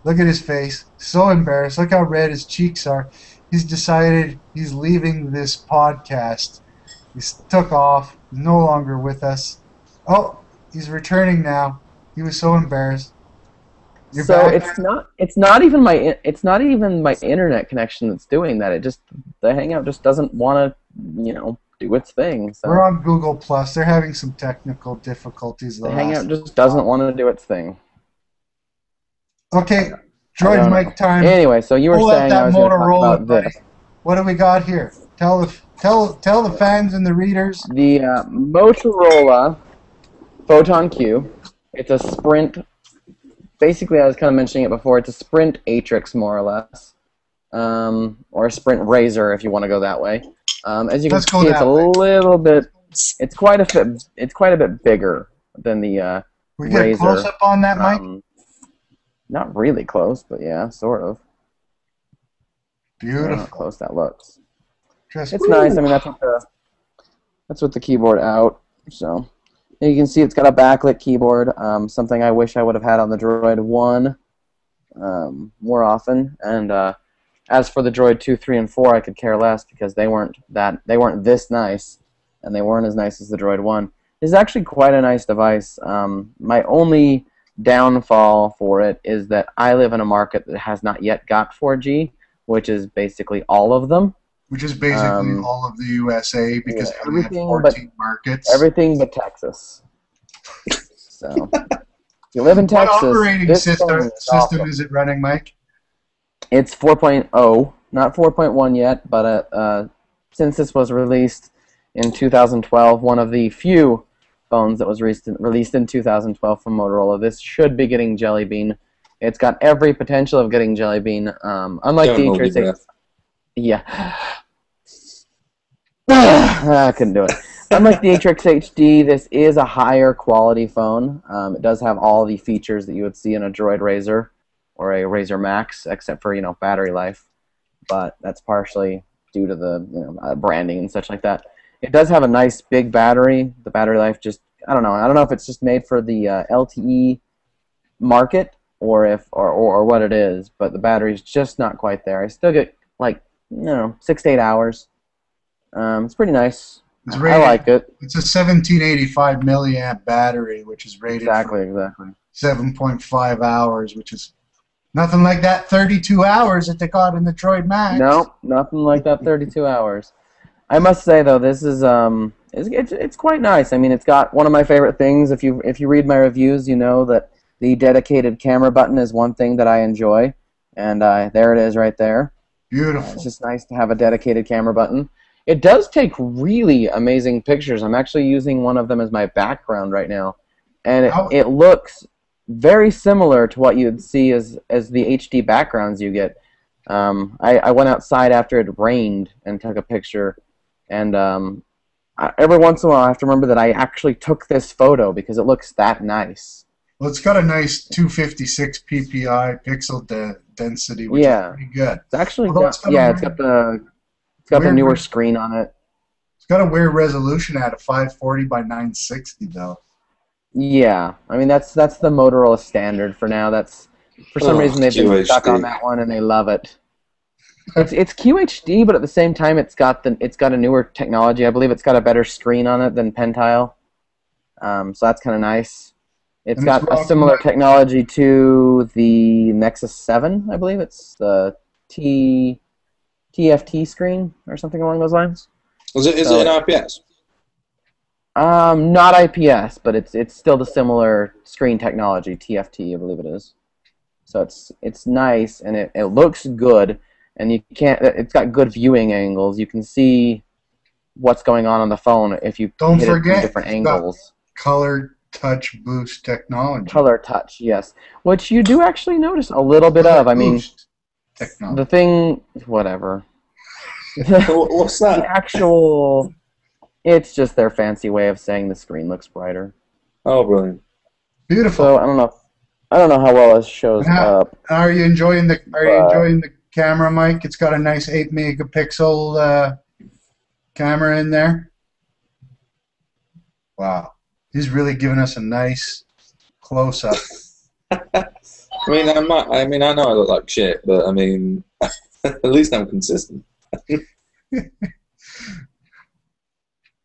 Look at his face. So embarrassed. Look how red his cheeks are. He's decided he's leaving this podcast. He's took off. He's no longer with us. Oh, he's returning now. He was so embarrassed. You're
So
back?
it's not even my internet connection that's doing that. The Hangout just doesn't want to do its thing. So
We're on Google Plus. They're having some technical difficulties.
the Hangout just doesn't want to do its thing.
Okay,
I
Droid
don't
Mike
know.
time.
Anyway, so you were
Pull out
saying
that
I was going to talk
Motorola,
about
buddy.
this.
What do we got here? Tell the fans and the readers.
The Motorola Photon Q. It's a Sprint. Basically, I was kind of mentioning it before. It's a Sprint Atrix, more or less, or a Sprint Razor, if you want to go that way. As you can
Let's go
see, it's
that
a
way.
little bit. It's quite a bit bigger than the
We get a
Razor.
close up on that, Mike.
Not really close, but yeah, sort of. I don't know how
Beautiful.
close that looks.
Just
It's nice. I mean, that's with the keyboard out. So and you can see it's got a backlit keyboard. Something I wish I would have had on the Droid 1 more often. And as for the Droid 2, 3, and 4, I could care less because they weren't this nice, and they weren't as nice as the Droid 1. It's actually quite a nice device. My only downfall for it is that I live in a market that has not yet got 4G, which is basically all of them.
Which is basically all of the USA because
yeah,
we only have
everything
14 markets.
Everything but Texas. So, if you live in Texas,
What operating
this phone
system
is awesome.
is it running, Mike?
It's 4.0, not 4.1 yet, but since this was released in 2012, one of the few phones that was released in 2012 from Motorola, this should be getting Jelly Bean. It's got every potential of getting Jelly Bean. Unlike
Don't
the
hold your
Atrix,
breath.
yeah. I couldn't do it. Unlike the Atrix HD, this is a higher quality phone. It does have all the features that you would see in a Droid Razor or a Razor Max, except for battery life. But that's partially due to the branding and such like that. It does have a nice big battery. The battery life I don't know if it's just made for the LTE market or what it is, but the battery's just not quite there. I still get 6 to 8 hours. It's pretty nice.
It's
I
rated,
like it.
It's a 1785 milliamp battery, which is rated
Exactly.
for
Exactly.
7.5 hours, which is nothing like that 32 hours that they got in the Droid Max.
No, nothing like that. 32 hours. I must say though, this is it's quite nice. I mean, it's got one of my favorite things. If you read my reviews, you know that the dedicated camera button is one thing that I enjoy, and there it is right there.
Beautiful.
It's just nice to have a dedicated camera button. It does take really amazing pictures. I'm actually using one of them as my background right now, and it looks very similar to what you'd see as the HD backgrounds you get. I went outside after it rained and took a picture, and every once in a while I have to remember that I actually took this photo because it looks that nice.
Well, it's got a nice 256 ppi pixel density, which is pretty good.
It's actually
it's
got the newer screen on it.
It's got a weird resolution at a 540 by 960 though.
Yeah, I mean that's the Motorola standard for now. That's for some reason they've been stuck on that one and they love it. It's QHD, but at the same time it's got a newer technology. I believe it's got a better screen on it than Pentile, so that's kind of nice. It's got a similar technology to the Nexus 7, I believe. It's the TFT screen or something along those lines.
Is it an IPS?
Not IPS, but it's still the similar screen technology, TFT, I believe it is. So it's nice and it looks good, and it's got good viewing angles. You can see what's going on the phone if you hit it from different angles.
Color touch boost technology.
Color touch, yes. Which you do actually notice a little bit of. I mean,
technology.
The thing, whatever.
What's that?
The actual, it's just their fancy way of saying the screen looks brighter.
Oh, brilliant!
Beautiful.
So I don't know how well it shows up.
Are you enjoying the camera, Mike? It's got a nice 8 megapixel camera in there. Wow. He's really giving us a nice close-up.
I mean, I know I look like shit, but I mean, at least I'm consistent.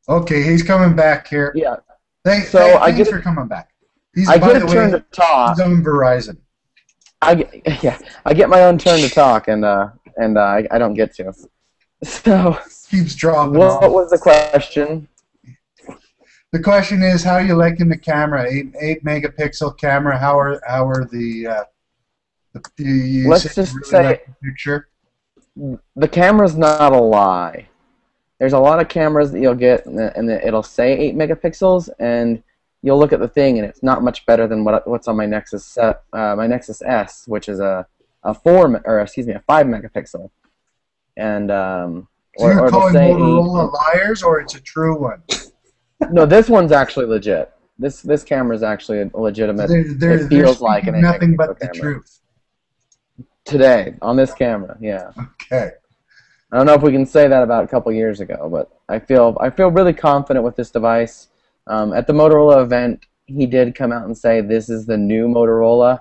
Okay,
he's coming back here.
Yeah.
Thanks for coming back.
I get a turn to talk.
He's on Verizon.
I get my own turn to talk, and I don't get to. So
keeps dropping.
What was the question?
The question is, how are you liking the camera? 8 megapixel camera. How are the
let's just
really
say
like the picture?
The camera's not a lie. There's a lot of cameras that you'll get, and it'll say 8 megapixels, and you'll look at the thing, and it's not much better than what's on my Nexus S, which is a 5 megapixel, and
so you're calling Motorola liars, or it's a true one?
No, this one's actually legit. This camera is actually legitimate. It feels like an 8
nothing but the
camera.
truth.
Today, on this camera, yeah.
Okay.
I don't know if we can say that about a couple years ago, but I feel really confident with this device. At the Motorola event, he did come out and say this is the new Motorola,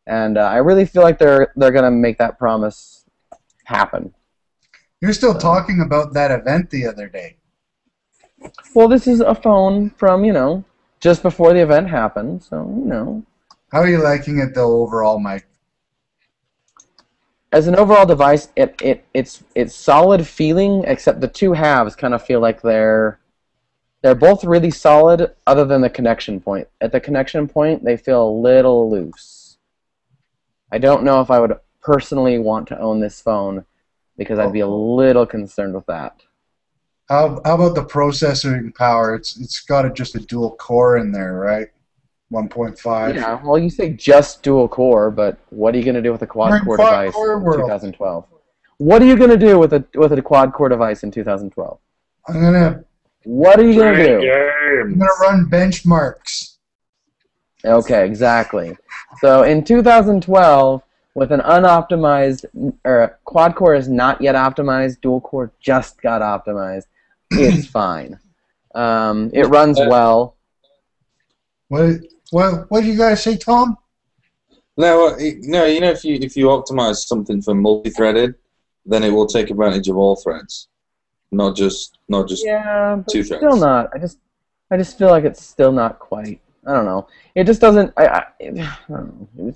and I really feel like they're going to make that promise happen.
You're still talking about that event the other day.
Well, this is a phone from, just before the event happened, so,
How are you liking it, though, overall, Mike?
As an overall device, it's solid feeling, except the two halves kind of feel like they're both really solid, other than the connection point. At the connection point, they feel a little loose. I don't know if I would personally want to own this phone, because I'd be a little concerned with that.
How about the processing power? It's got just a dual core in there, right? 1.5.
Yeah, well, you say just dual core, but what are you going to do with a quad core device in 2012? What are you going to do with a quad core device in 2012? What are you going to do?
I'm going to run benchmarks.
Okay, exactly. So in 2012, with an unoptimized, or quad core is not yet optimized, dual core just got optimized. It's fine. It runs well.
What did you guys say, Tom?
No, if you optimize something for multi-threaded, then it will take advantage of all threads. not just
Yeah, but
two
still
threads.
not. I just feel like it's still not quite. I don't know. It just doesn't. I don't know.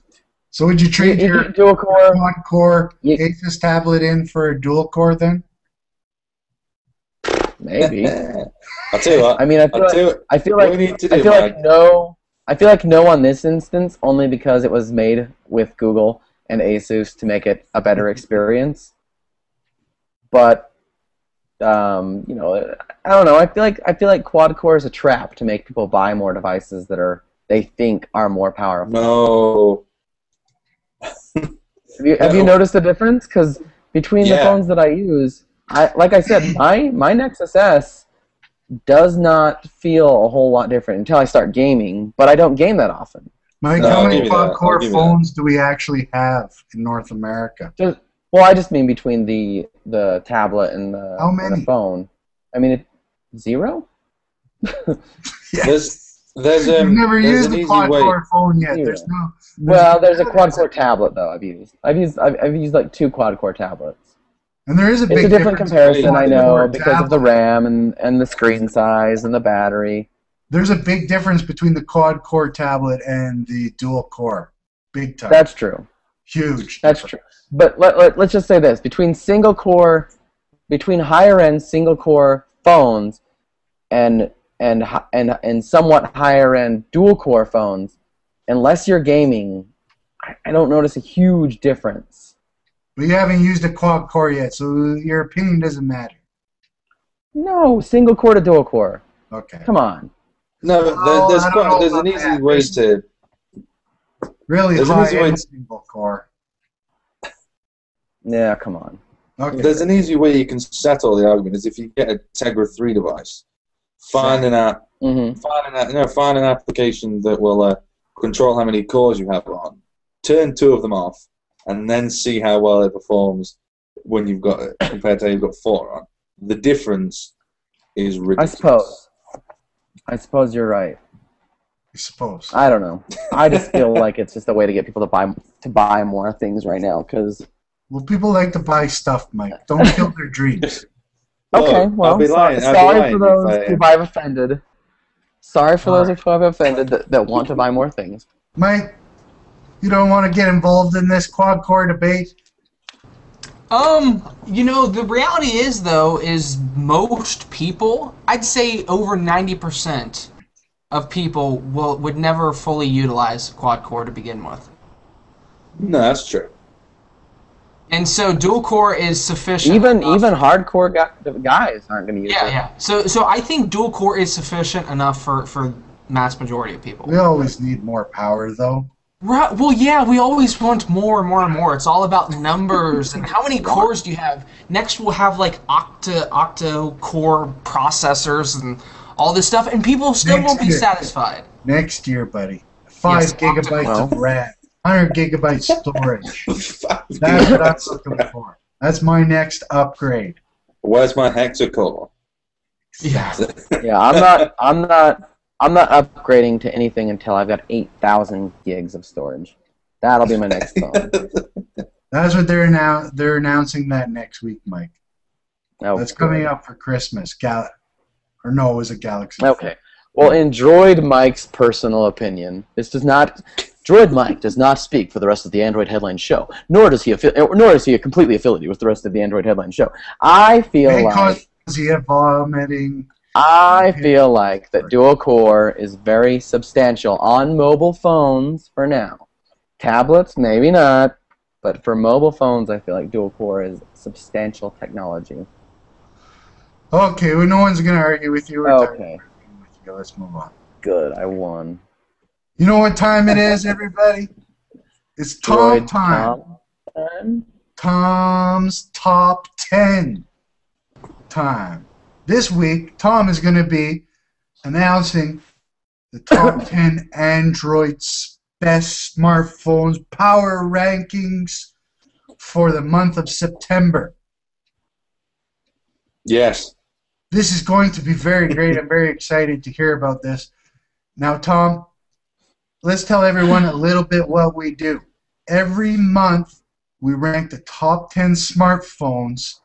So would you trade
You
your
get dual core.
quad-core
You-
Asus tablet in for a dual-core then?
Maybe.
I'll tell you what.
I mean, I feel
I'll tell you
like
what,
I feel
what
like
we need to do,
I feel like
Mike.
no. I feel like no on this instance, only because it was made with Google and Asus to make it a better experience. But you know, I don't know. I feel like quad core is a trap to make people buy more devices that they think are more powerful.
No.
Have you noticed the difference? Because between the
Yeah.
phones that I use, like I said, my Nexus S does not feel a whole lot different until I start gaming, but I don't game that often.
Mike,
No,
how
I'll
many
give you that. I'll
quad-core
give you that.
phones do we actually have in North America?
Well, I just mean between the tablet and the,
How
and
many?
the phone. I mean, zero?
Yes.
There's
You've never
there's
used
an
a
easy way.
quad-core phone yet.
Zero.
There's no.
Well, there's a quad-core tablet, though, I've used like 2 quad-core tablets.
And there is a big
It's a different
difference
comparison,
between
I
quad-core
know, because of the
tablet.
RAM and the screen size and the battery.
There's a big difference between the quad-core tablet and the dual-core. Big time.
That's true.
Huge.
That's true. But let's just say this: between higher-end single-core phones and somewhat higher-end dual-core phones, unless you're gaming, I don't notice a huge difference.
But you haven't used a quad-core yet, so your opinion doesn't matter.
No, single-core to dual-core.
Okay.
Come on.
No,
Oh, I don't know
there's an
about
easy
that.
way to.
Really
There's an easy way
high-end
to-
single-core.
Yeah, come on.
Okay.
There's an easy way you can settle the argument is if you get a Tegra 3 device, find an application that will control how many cores you have on, turn 2 of them off, and then see how well it performs when you've got it compared to how you've got 4 on. The difference is ridiculous.
I suppose you're right.
I suppose.
I don't know. I just feel like it's just a way to get people to buy more things right now. Because
Well, people like to buy stuff, Mike. Don't kill their dreams.
okay,
Look,
well,
I'll be lying. I'll be
sorry
lying
for those
if
who I've offended. Sorry for those
Alright.
who I've offended that want to buy more things.
Mike, you don't want to get involved in this quad-core debate?
You know, the reality is, though, is most people, I'd say over 90% of people would never fully utilize quad core to begin with.
No, that's true.
And so dual core is sufficient.
Even
enough.
hardcore guys aren't going to use it.
Yeah. So I think dual core is sufficient enough for mass majority of people.
We always need more power, though.
Right. Well, yeah, we always want more and more and more. It's all about numbers and how many cores do you have. Next, we'll have like octa core processors and all this stuff, and people still
Next
won't be
year.
satisfied.
Next year, buddy. 5
Yes,
gigabytes
well.
of RAM. 100 gigabyte storage. That's what I'm looking for. That's my next upgrade.
Where's my hexacore?
Yeah.
Yeah, I'm not upgrading to anything until I've got 8,000 gigs of storage. That'll be my next phone.
That's what they're announcing that next week, Mike.
Oh,
That's
good.
coming up for Christmas. Or no, it was a Galaxy.
Okay. Well, in Droid Mike's personal opinion, Droid Mike does not speak for the rest of the Android Headline Show, nor is he completely affiliated with the rest of the Android Headline Show. I feel like
vomiting.
that dual core is very substantial on mobile phones for now. Tablets, maybe not, but for mobile phones, I feel like dual core is substantial technology.
Okay, well, no one's going to argue with you. We're tired of
Okay,
arguing with you. Let's move on.
good, I won.
You know what time it is, everybody? It's Tom
Droid
time.
time.
Tom's Top 10 time. This week, Tom is going to be announcing the top 10 Android's best smartphones power rankings for the month of September.
Yes.
This is going to be very great. I'm very excited to hear about this. Now, Tom, let's tell everyone a little bit what we do. Every month, we rank the top 10 smartphones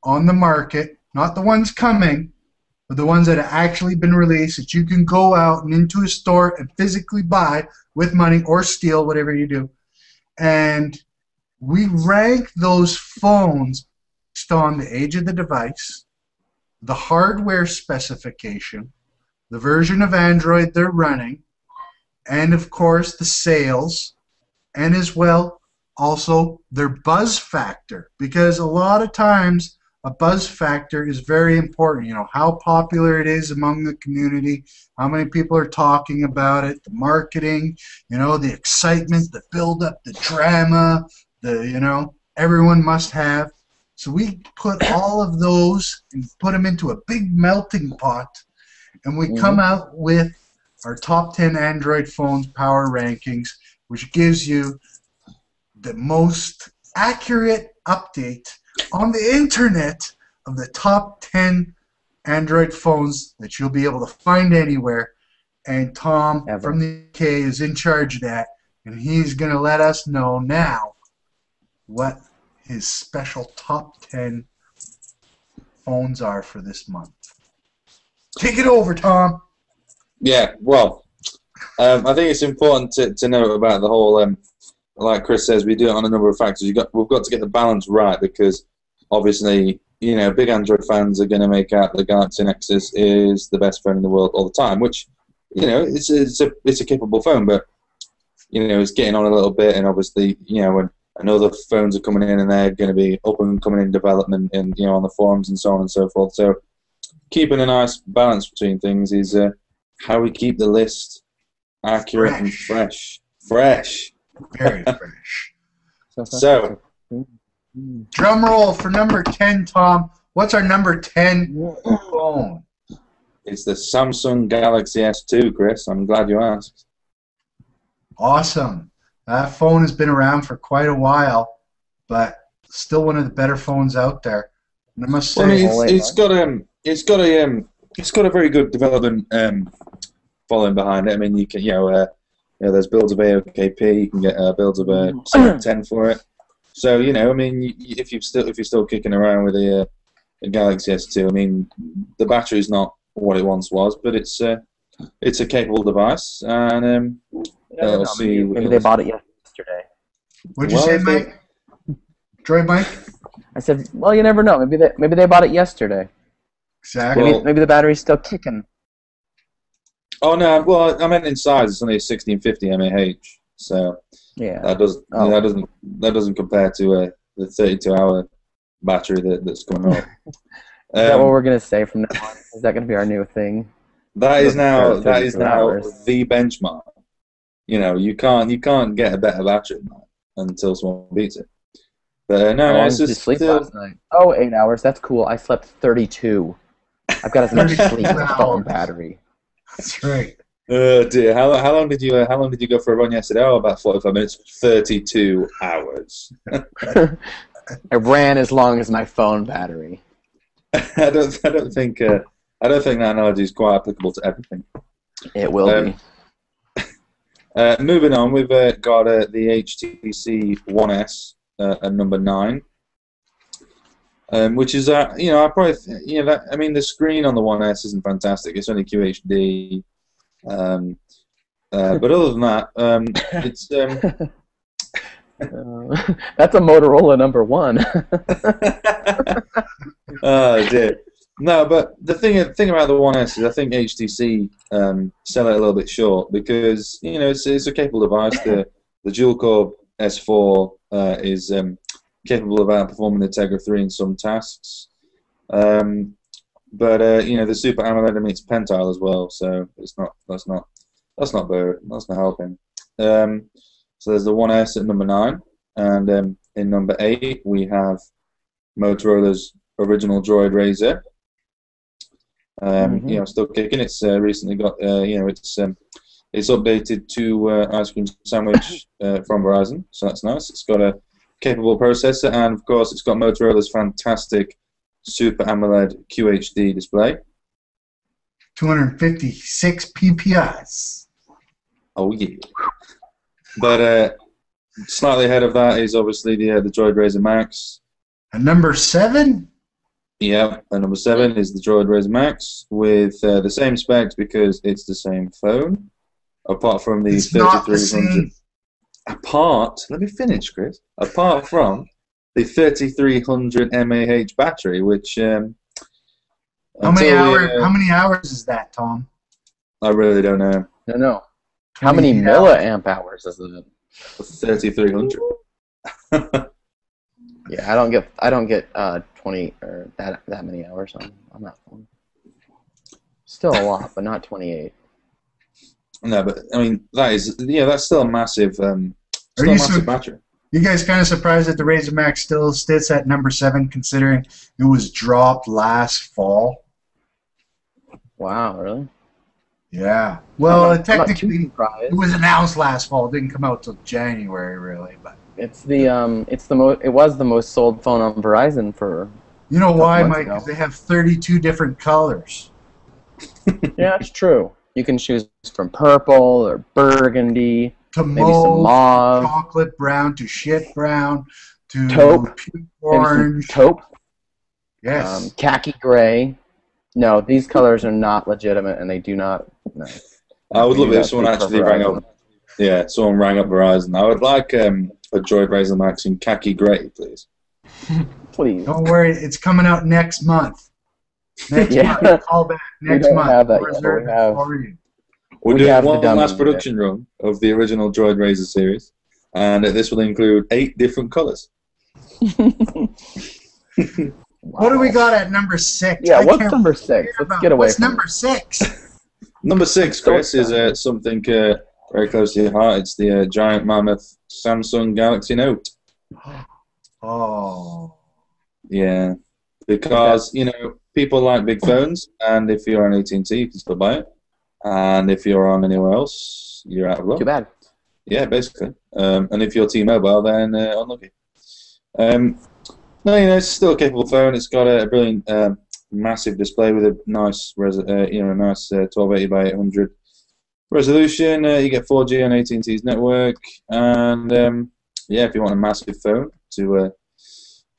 on the market not the ones coming, but the ones that have actually been released that you can go out and into a store and physically buy with money or steal, whatever you do. And we rank those phones based on the age of the device, the hardware specification, the version of Android they're running, and of course the sales, and as well also their buzz factor, because a lot of times a buzz factor is very important. You know, how popular it is among the community, how many people are talking about it, the marketing, you know, the excitement, the build up, the drama, the, you know, everyone must have. So we put all of those and put them into a big melting pot, and we come out with our top 10 Android phones power rankings, which gives you the most accurate update on the internet of the top 10 Android phones that you'll be able to find anywhere. And Tom from the UK is in charge of that, and he's going to let us know now what his special top 10 phones are for this month. Take it over, Tom.
Yeah, well, I think it's important to note about the whole, like Chris says, we do it on a number of factors. We've got to get the balance right, because obviously, you know, big Android fans are going to make out the Galaxy Nexus is the best phone in the world all the time, which, you know, it's a capable phone, but, you know, it's getting on a little bit, and obviously, you know, when other phones are coming in and they're going to be up and coming in development and, you know, on the forums and so on and so forth. So keeping a nice balance between things is how we keep the list accurate and fresh.
Very fresh.
So,
drum roll for number 10, Tom. What's our number 10 phone?
it's the Samsung Galaxy S2, Chris. I'm glad you asked.
Awesome. That phone has been around for quite a while, but still one of the better phones out there. And I must say,
well, I mean, it's got a very good development following behind it. I mean, you can there's builds of AOKP. You can get builds of 10 for it. So I mean, if you're still kicking around with a Galaxy S2, I mean, the battery's not what it once was, but it's a capable device, and we'll see.
Maybe they bought it yesterday.
What'd you say, Mike? Droid Mike?
I said, well, you never know. Maybe they bought it yesterday.
Exactly.
Maybe the battery's still kicking.
Oh no! Well, I meant in size. It's only a 1650 mAh, so
yeah,
that doesn't compare to the 32-hour battery that's coming up.
Is that what we're gonna say from now on? Is that gonna be our new thing?
That is now the benchmark. You can't get a better battery than that until someone beats it. But no, it's just
sleep last night. Oh, 8 hours. That's cool. I slept 32. I've got as much sleep as a phone battery.
That's right.
Dear, how long did you go for a run yesterday? Oh, about 45 minutes. 32 hours.
I ran as long as my phone battery.
I don't think that analogy is quite applicable to everything.
It will be.
Moving on, we've got the HTC One S at number 9, which is I probably I mean, the screen on the One S isn't fantastic. It's only QHD, but other than that, it's.
That's a Motorola number 1.
Oh dear. No, but the thing about the One S is I think HTC sell it a little bit short, because it's a capable device. The dual-core S4 is capable of outperforming the Tegra 3 in some tasks, but the Super AMOLED, I mean, it's Pentile as well, so that's not helping. So there's the One S at number 9, and in number 8 we have Motorola's original Droid Razr. Still kicking. It's recently got it's updated to ice cream sandwich from Verizon, so that's nice. It's got a capable processor, and of course it's got Motorola's fantastic Super AMOLED QHD display.
256 PPIs.
Oh yeah. But slightly ahead of that is obviously the Droid Razr Max.
And number 7?
Yeah, and number 7 is the Droid Razr Max with the same specs because it's the same phone. Apart from the
It's not the
3300.
same.
Let me finish, Chris. Apart from the 3300 mAh battery, which
How many hours is that, Tom?
I really don't know.
No. How many
28 hours.
milliamp hours is it?
3300.
Yeah, I don't get 20 or that many hours on that phone. Still a lot, but not 28.
No, but I mean that's still a massive, battery.
You guys kind of surprised that the Razr Max still sits at number 7, considering it was dropped last fall?
Wow, really?
Yeah. Well,
I'm not too
technically,
surprised.
it was announced last fall. It didn't come out till January, really. But
It was the most sold phone on Verizon for.
you know why,
months
Mike?
ago.
'Cause they have 32 different colors.
Yeah, it's true. You can choose from purple or burgundy,
To
maybe some mauve,
chocolate brown, to shit brown, to
Taupe.
puke
maybe some
orange.
taupe,
Yes.
khaki gray. No, these colors are not legitimate, and they do not. No.
I would
They
love
do
it
not
if someone
speak for
actually rang
Verizon.
up. Yeah, someone rang up Verizon. I would like a Droid Razr Max in khaki grey, please.
Please.
Don't worry, it's coming out next month. Next
Yeah.
month. Call back next
don't
month.
have that
We'll
yet,
reserve
we
it
have-
for you.
We're
We
doing
have the
one
dummy
last
in
production run of the original Droid Razr series, and this will include 8 different colours.
What do we got at number 6?
Yeah,
I
what's
can't
number 6?
remember
Let's get away
What's
from
number 6?
Number 6,
So
Chris, is something very close to your heart. It's the giant mammoth Samsung Galaxy Note.
Oh.
Yeah, because people like big phones, and if you're on AT&T, you can still buy it, and if you're on anywhere else, you're out of luck.
Too bad.
Yeah, basically. And if you're T-Mobile, then unlucky. No, it's still a capable phone. It's got a brilliant, massive display with a nice, 1280 by 800 resolution. You get 4G on AT&T's network, and if you want a massive phone to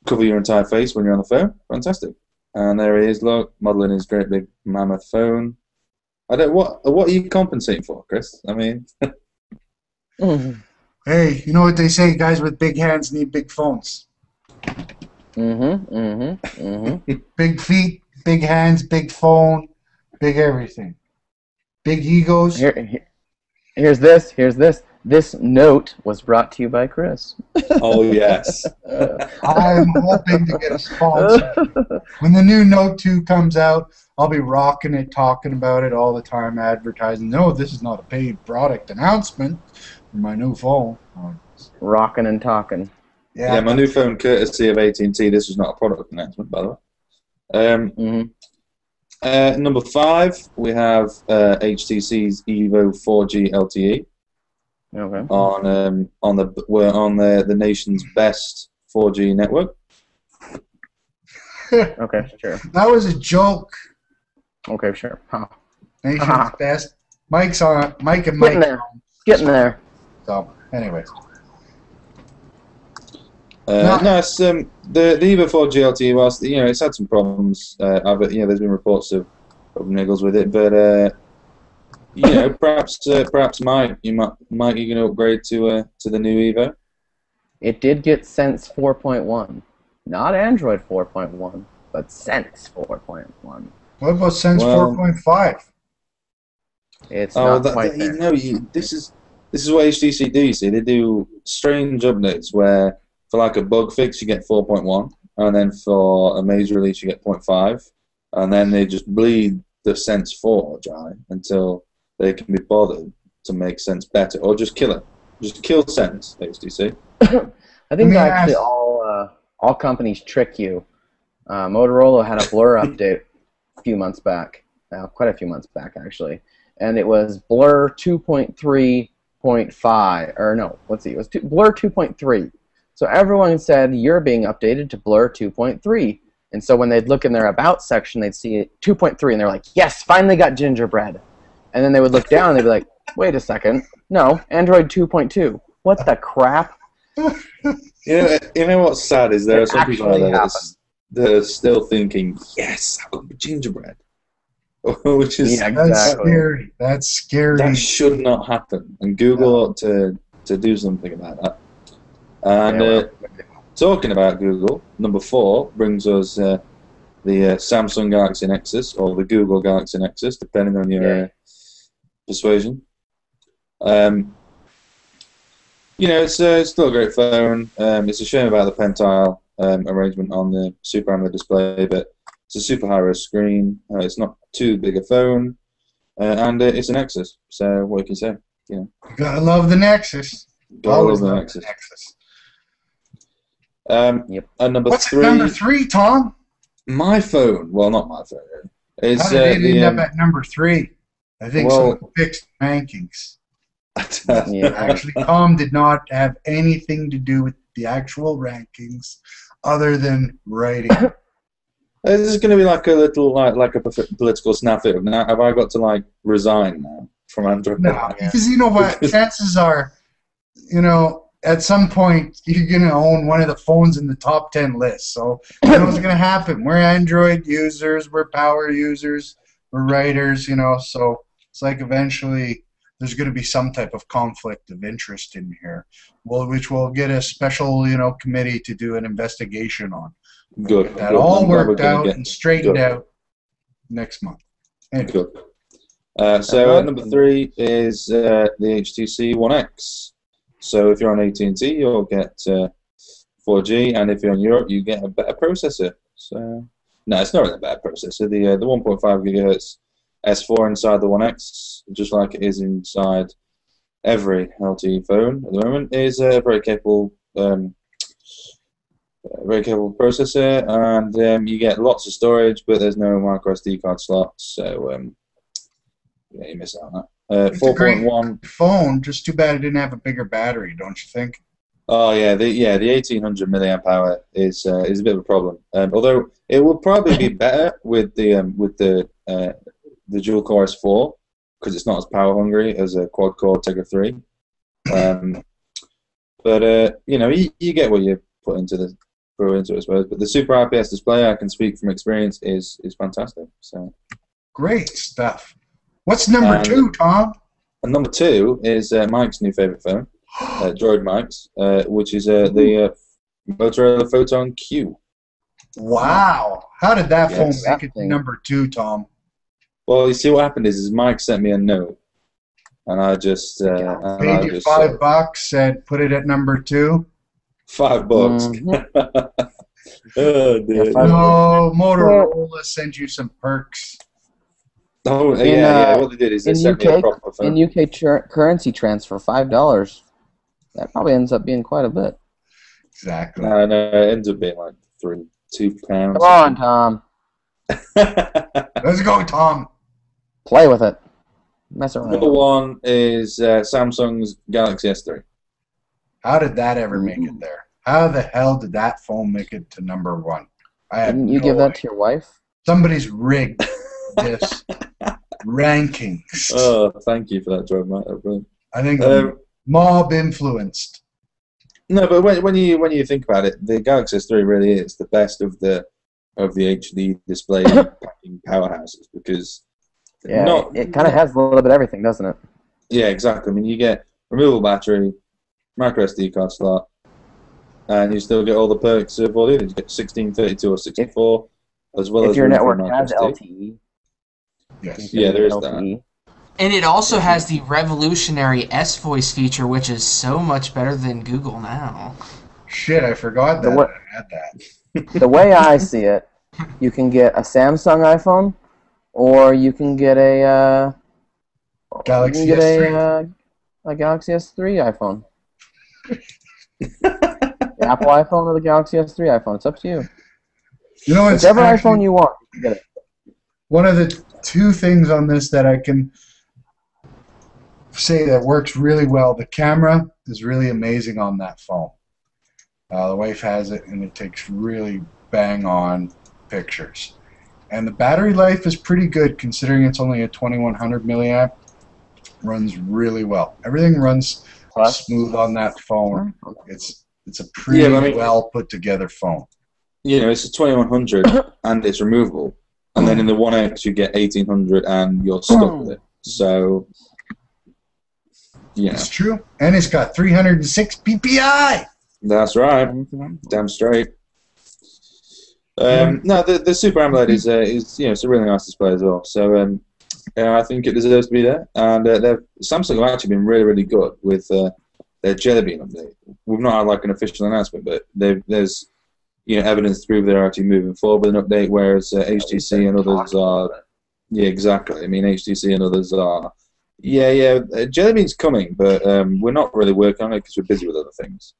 cover your entire face when you're on the phone, fantastic. And there he is. Look, modeling his great big mammoth phone. What are you compensating for, Chris? I mean.
Hey, you know what they say? Guys with big hands need big phones. Big feet, big hands, big phone, big everything. Big egos.
Here's this. This note was brought to you by Chris.
Oh, yes.
I'm hoping to get a sponsor. When the new Note 2 comes out, I'll be rocking it, talking about it all the time, advertising. No, this is not a paid product announcement for my new phone.
Rocking and talking.
Yeah, my new phone, courtesy of AT&T. This was not a product announcement, by the way. Number 5, we have HTC's Evo 4G LTE.
Okay.
On the nation's best 4G network.
Okay, sure.
That was a joke.
Okay, sure. Huh.
Nation's best. Mike's on. Mike and
Getting
Mike.
there. Getting there.
So, anyways.
No, it's the Evo 4G LTE. Whilst it's had some problems. There's been reports of niggles with it, but perhaps Mike, you're going to upgrade to the new Evo.
It did get Sense 4.1, not Android 4.1, but Sense 4.1.
What about Sense 4.5?
It's not quite there.
This is what HTC do. You see, they do strange updates where for like a bug fix you get 4.1, and then for a major release you get 0.5, and then they just bleed the Sense 4 dry until they can be bothered to make Sense better, or just kill it. Just kill Sense, HTC.
I think actually all companies trick you. Motorola had a Blur update a few months back, quite a few months back actually, and it was Blur 2.3.5, or no, let's see, it was Blur 2.3. So everyone said you're being updated to Blur 2.3. And so when they'd look in their About section, they'd see 2.3, and they're like, yes, finally got gingerbread. And then they would look down, and they'd be like, wait a second, no, Android 2.2. What the crap?
You know what's sad is there are some people out there that are still thinking, yes, I want gingerbread. Which is
Yeah,
That's
exactly.
scary. That's scary.
that should not happen, and Google ought to do something about that. And
Yeah, well,
talking about Google, number 4 brings us the Samsung Galaxy Nexus or the Google Galaxy Nexus, depending on your persuasion. You know, it's still a great phone. It's a shame about the pen tile arrangement on the Super AMOLED display, but it's a super high-res screen. It's not too big a phone, and it's a Nexus. So what can you say? You know,
Gotta love the Nexus.
gotta
Always
love the
love
Nexus.
Nexus.
Yep.
And number
What's
3,
at number 3, Tom?
my phone. Well, not my phone. Really. It's
How did it
the
end up at number 3? I think
well-
some fixed rankings.
Yeah.
Actually, Tom did not have anything to do with the actual rankings, other than writing.
This is going to be like a little like a political snafu. Now, have I got to like resign now from Android?
No, because you know what? Chances are, you know, at some point you're gonna own one of the phones in the top 10 list. So you know what's gonna happen? We're Android users, we're power users, we're writers, you know. So it's like eventually there's gonna be some type of conflict of interest in here, which will get a special, you know, committee to do an investigation on.
Good.
Get that
good.
all
I'm glad we're
worked
gonna
out
get-
and straightened
good.
out next month. Anyway,
Good. So at number 3 is the HTC One X. So if you're on AT&T, you'll get 4G, and if you're in Europe, you get a better processor. So no, it's not really a better processor. The 1.5 gigahertz S4 inside the One X, just like it is inside every LTE phone at the moment, is a very capable processor, and you get lots of storage, but there's no micro SD card slots, so yeah, you miss out on that.
it's a great
4.1.
phone. Just too bad it didn't have a bigger battery, don't you think?
Oh yeah, the 1800 milliamp hour is a bit of a problem. Although it will probably be better with the dual core S4 because it's not as power hungry as a quad core Tegra 3. But you know, you get what you put into it, I suppose. But the Super IPS display, I can speak from experience, is fantastic. So.
Great stuff. What's number
And-
2, Tom?
And number 2 is Mike's new favorite phone, Droid Mike's, which is the Motorola Photon Q.
Wow. How did that phone
Yes,
make
that
it to
thing.
number 2, Tom?
Well, you see what happened is Mike sent me a note, and I just
Paid you $5, said put it at number 2.
$5.
Mhm.
Oh dear.
Yeah, $5.
No, Motorola sent you some perks.
Oh
In,
yeah. What they did is they
in
sent me a
UK,
proper phone.
in UK currency transfer, $5. That probably ends up being quite a bit.
Exactly.
No, it ends up being like £2.
Come on, Tom.
Let's go, Tom.
Play with it. Mess around.
Number 1 is Samsung's Galaxy S3.
How did that ever make it there? How the hell did that phone make it to number 1? I have
Didn't you
no
give that
idea.
to your wife?
Somebody's rigged this rankings.
Oh, thank you for that, Droid Mike. That's brilliant.
I think
Um,
mob influenced.
No, but when you think about it, the Galaxy S3 really is the best of the HD display packing powerhouses because
Yeah, it kind of has a little bit of everything, doesn't it?
Yeah, exactly. I mean, you get removable battery, micro SD card slot, and you still get all the perks of all the others. You get 16, 32, or 64, as well as
If your
room for
network
micro
has
SD.
LTE.
Yes.
Yeah, there is
LTE.
And it also has the revolutionary S Voice feature, which is so much better than Google now.
Shit, I forgot
The
that
what-
I had that.
The way I see it, you can get a Samsung iPhone, or you can get a
Galaxy
you can get
S3.
a Galaxy S3 iPhone. The Apple iPhone or the Galaxy S3 iPhone. It's up to you.
You know, it's
Whichever
actually
iPhone you want, you can get it.
one of the 2 things on this that I can say that works really well. The camera is really amazing on that phone. The wife has it, and it takes really bang-on pictures. And the battery life is pretty good, considering it's only a 2100 milliamp. Runs really well. Everything runs
Plus,
smooth on that phone. It's a pretty
Yeah, but I mean-
well put together phone.
it's a 2100 and it's removable, and then in the 1X you get 1800 and you're stuck with it. So,
It's true, and it's got 306 PPI.
That's right. Damn straight. No, the Super AMOLED is it's a really nice display as well. So I think it deserves to be there. And Samsung have actually been really, really good with their Jelly Bean update. We've not had like an official announcement, but there's evidence to prove they're actually moving forward with an update. Whereas HTC and others are, exactly. I mean, HTC and others are, Jelly Bean's coming, but we're not really working on it because we're busy with other things.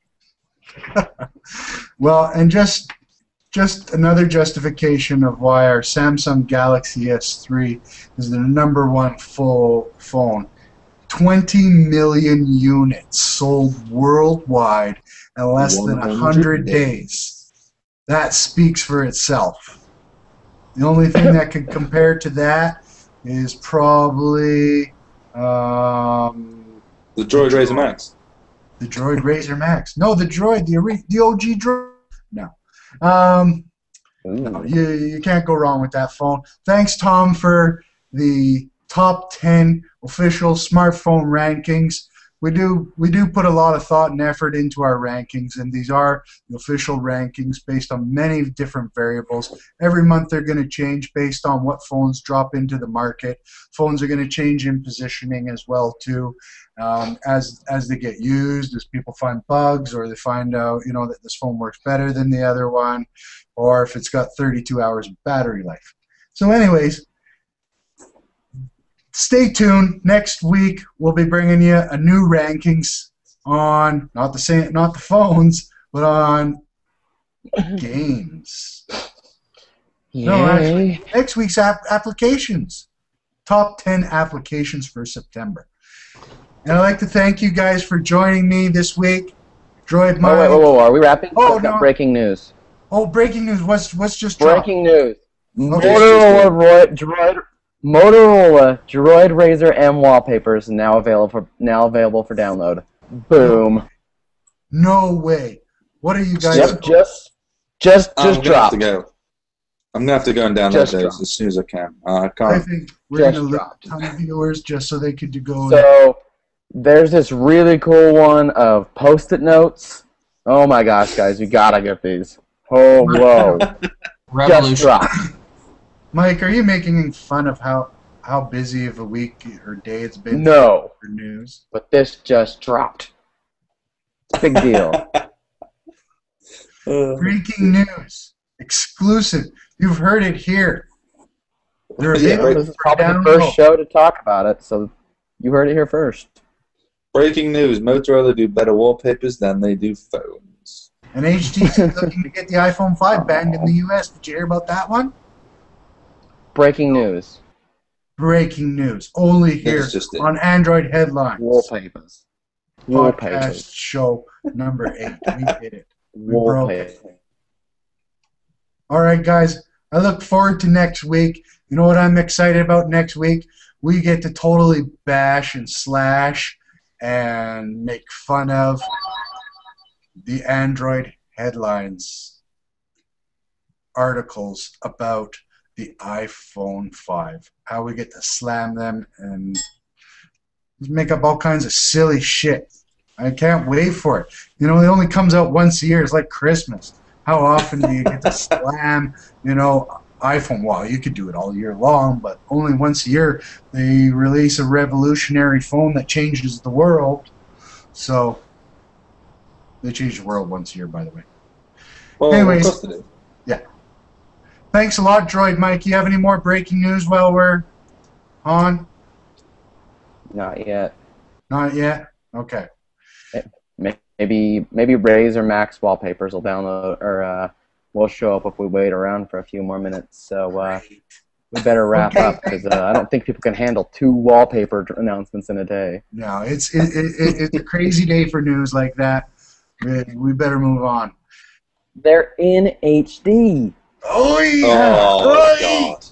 Well, and just another justification of why our Samsung Galaxy S3 is the #1 full phone. 20 million units sold worldwide in less than 100 days. That speaks for itself. The only thing that could compare to that is probably
the Droid Razr Max.
The Droid Razr Max. No, the Droid, the OG Droid. No. You can't go wrong with that phone. Thanks, Tom, for the top 10 official smartphone rankings. We do put a lot of thought and effort into our rankings, and these are the official rankings based on many different variables. Every month they're going to change based on what phones drop into the market. Phones are going to change in positioning as well too, as they get used, as people find bugs, or they find out that this phone works better than the other one, or if it's got 32 hours of battery life. So anyways, stay tuned. Next week we'll be bringing you a new rankings on not the phones, but on games.
Yay.
No, actually, next week's applications. Top 10 applications for September. And I'd like to thank you guys for joining me this week. Droid Mike.
Whoa, are we wrapping?
Oh, no.
Breaking news.
Oh, breaking news. What's just dropped?
Breaking news.
Okay.
Motorola Droid Razr M wallpapers now available for download. Boom.
No way. What are you guys?
Yep, just dropped.
I'm gonna have to go and download those as soon as I can. I can't.
I think we're gonna lose a ton of viewers just so they could go.
So there's this really cool one of Post-it notes. Oh my gosh, guys, you gotta get these. Oh whoa! Just dropped.
Mike, are you making fun of how busy of a week or day it's been?
No.
For news.
But this just dropped. Big deal.
Breaking news. Exclusive. You've heard it here.
This is probably the first show to talk about it, so you heard it here first.
Breaking news. Motorola do better wallpapers than they do phones.
And HTC is looking to get the iPhone 5 banned in the US. Did you hear about that one?
Breaking news.
Breaking news. Only here on Android Headlines.
Wallpapers.
Podcast show number 8. We did it. We broke it. All right, guys. I look forward to next week. You know what I'm excited about next week? We get to totally bash and slash and make fun of the Android Headlines articles about the iPhone 5. How we get to slam them and make up all kinds of silly shit. I can't wait for it. It only comes out once a year. It's like Christmas. How often do you get to slam, iPhone? Well, you could do it all year long, but only once a year they release a revolutionary phone that changes the world. So they change the world once a year, by the way.
Well,
anyways,
of course they do.
Yeah. Thanks a lot, Droid Mike. You have any more breaking news while we're on?
Not yet.
Not yet? Okay.
Maybe Razr Max wallpapers will download or will show up if we wait around for a few more minutes. So we better wrap up because I don't think people can handle 2 wallpaper announcements in a day.
No, it's a crazy day for news like that. We better move on.
They're in HD.
Oh yeah!
Oh God!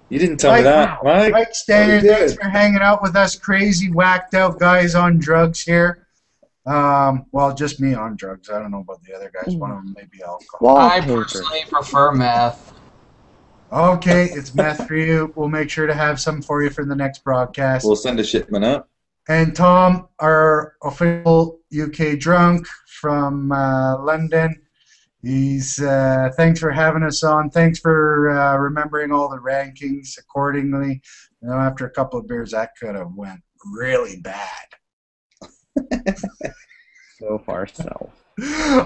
You didn't tell me that, Mike.
Mike Standard, thanks for hanging out with us crazy, whacked out guys on drugs here. Well, just me on drugs. I don't know about the other guys. One of them may be alcohol.
I
Wallpaper.
personally prefer meth.
Okay, it's meth for you. We'll make sure to have some for you for the next broadcast.
We'll send a shipment up.
And Tom, our official UK drunk from London, he's thanks for having us on. Thanks for remembering all the rankings accordingly. You know, after a couple of beers, that could have went really bad.
So far, so.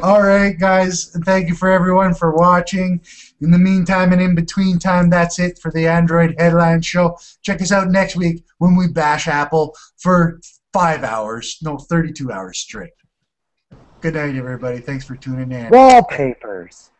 All right, guys. Thank you for everyone for watching. In the meantime and in between time, that's it for the Android Headline Show. Check us out next week when we bash Apple for 5 hours. No, 32 hours straight. Good night, everybody. Thanks for tuning in.
Wallpapers.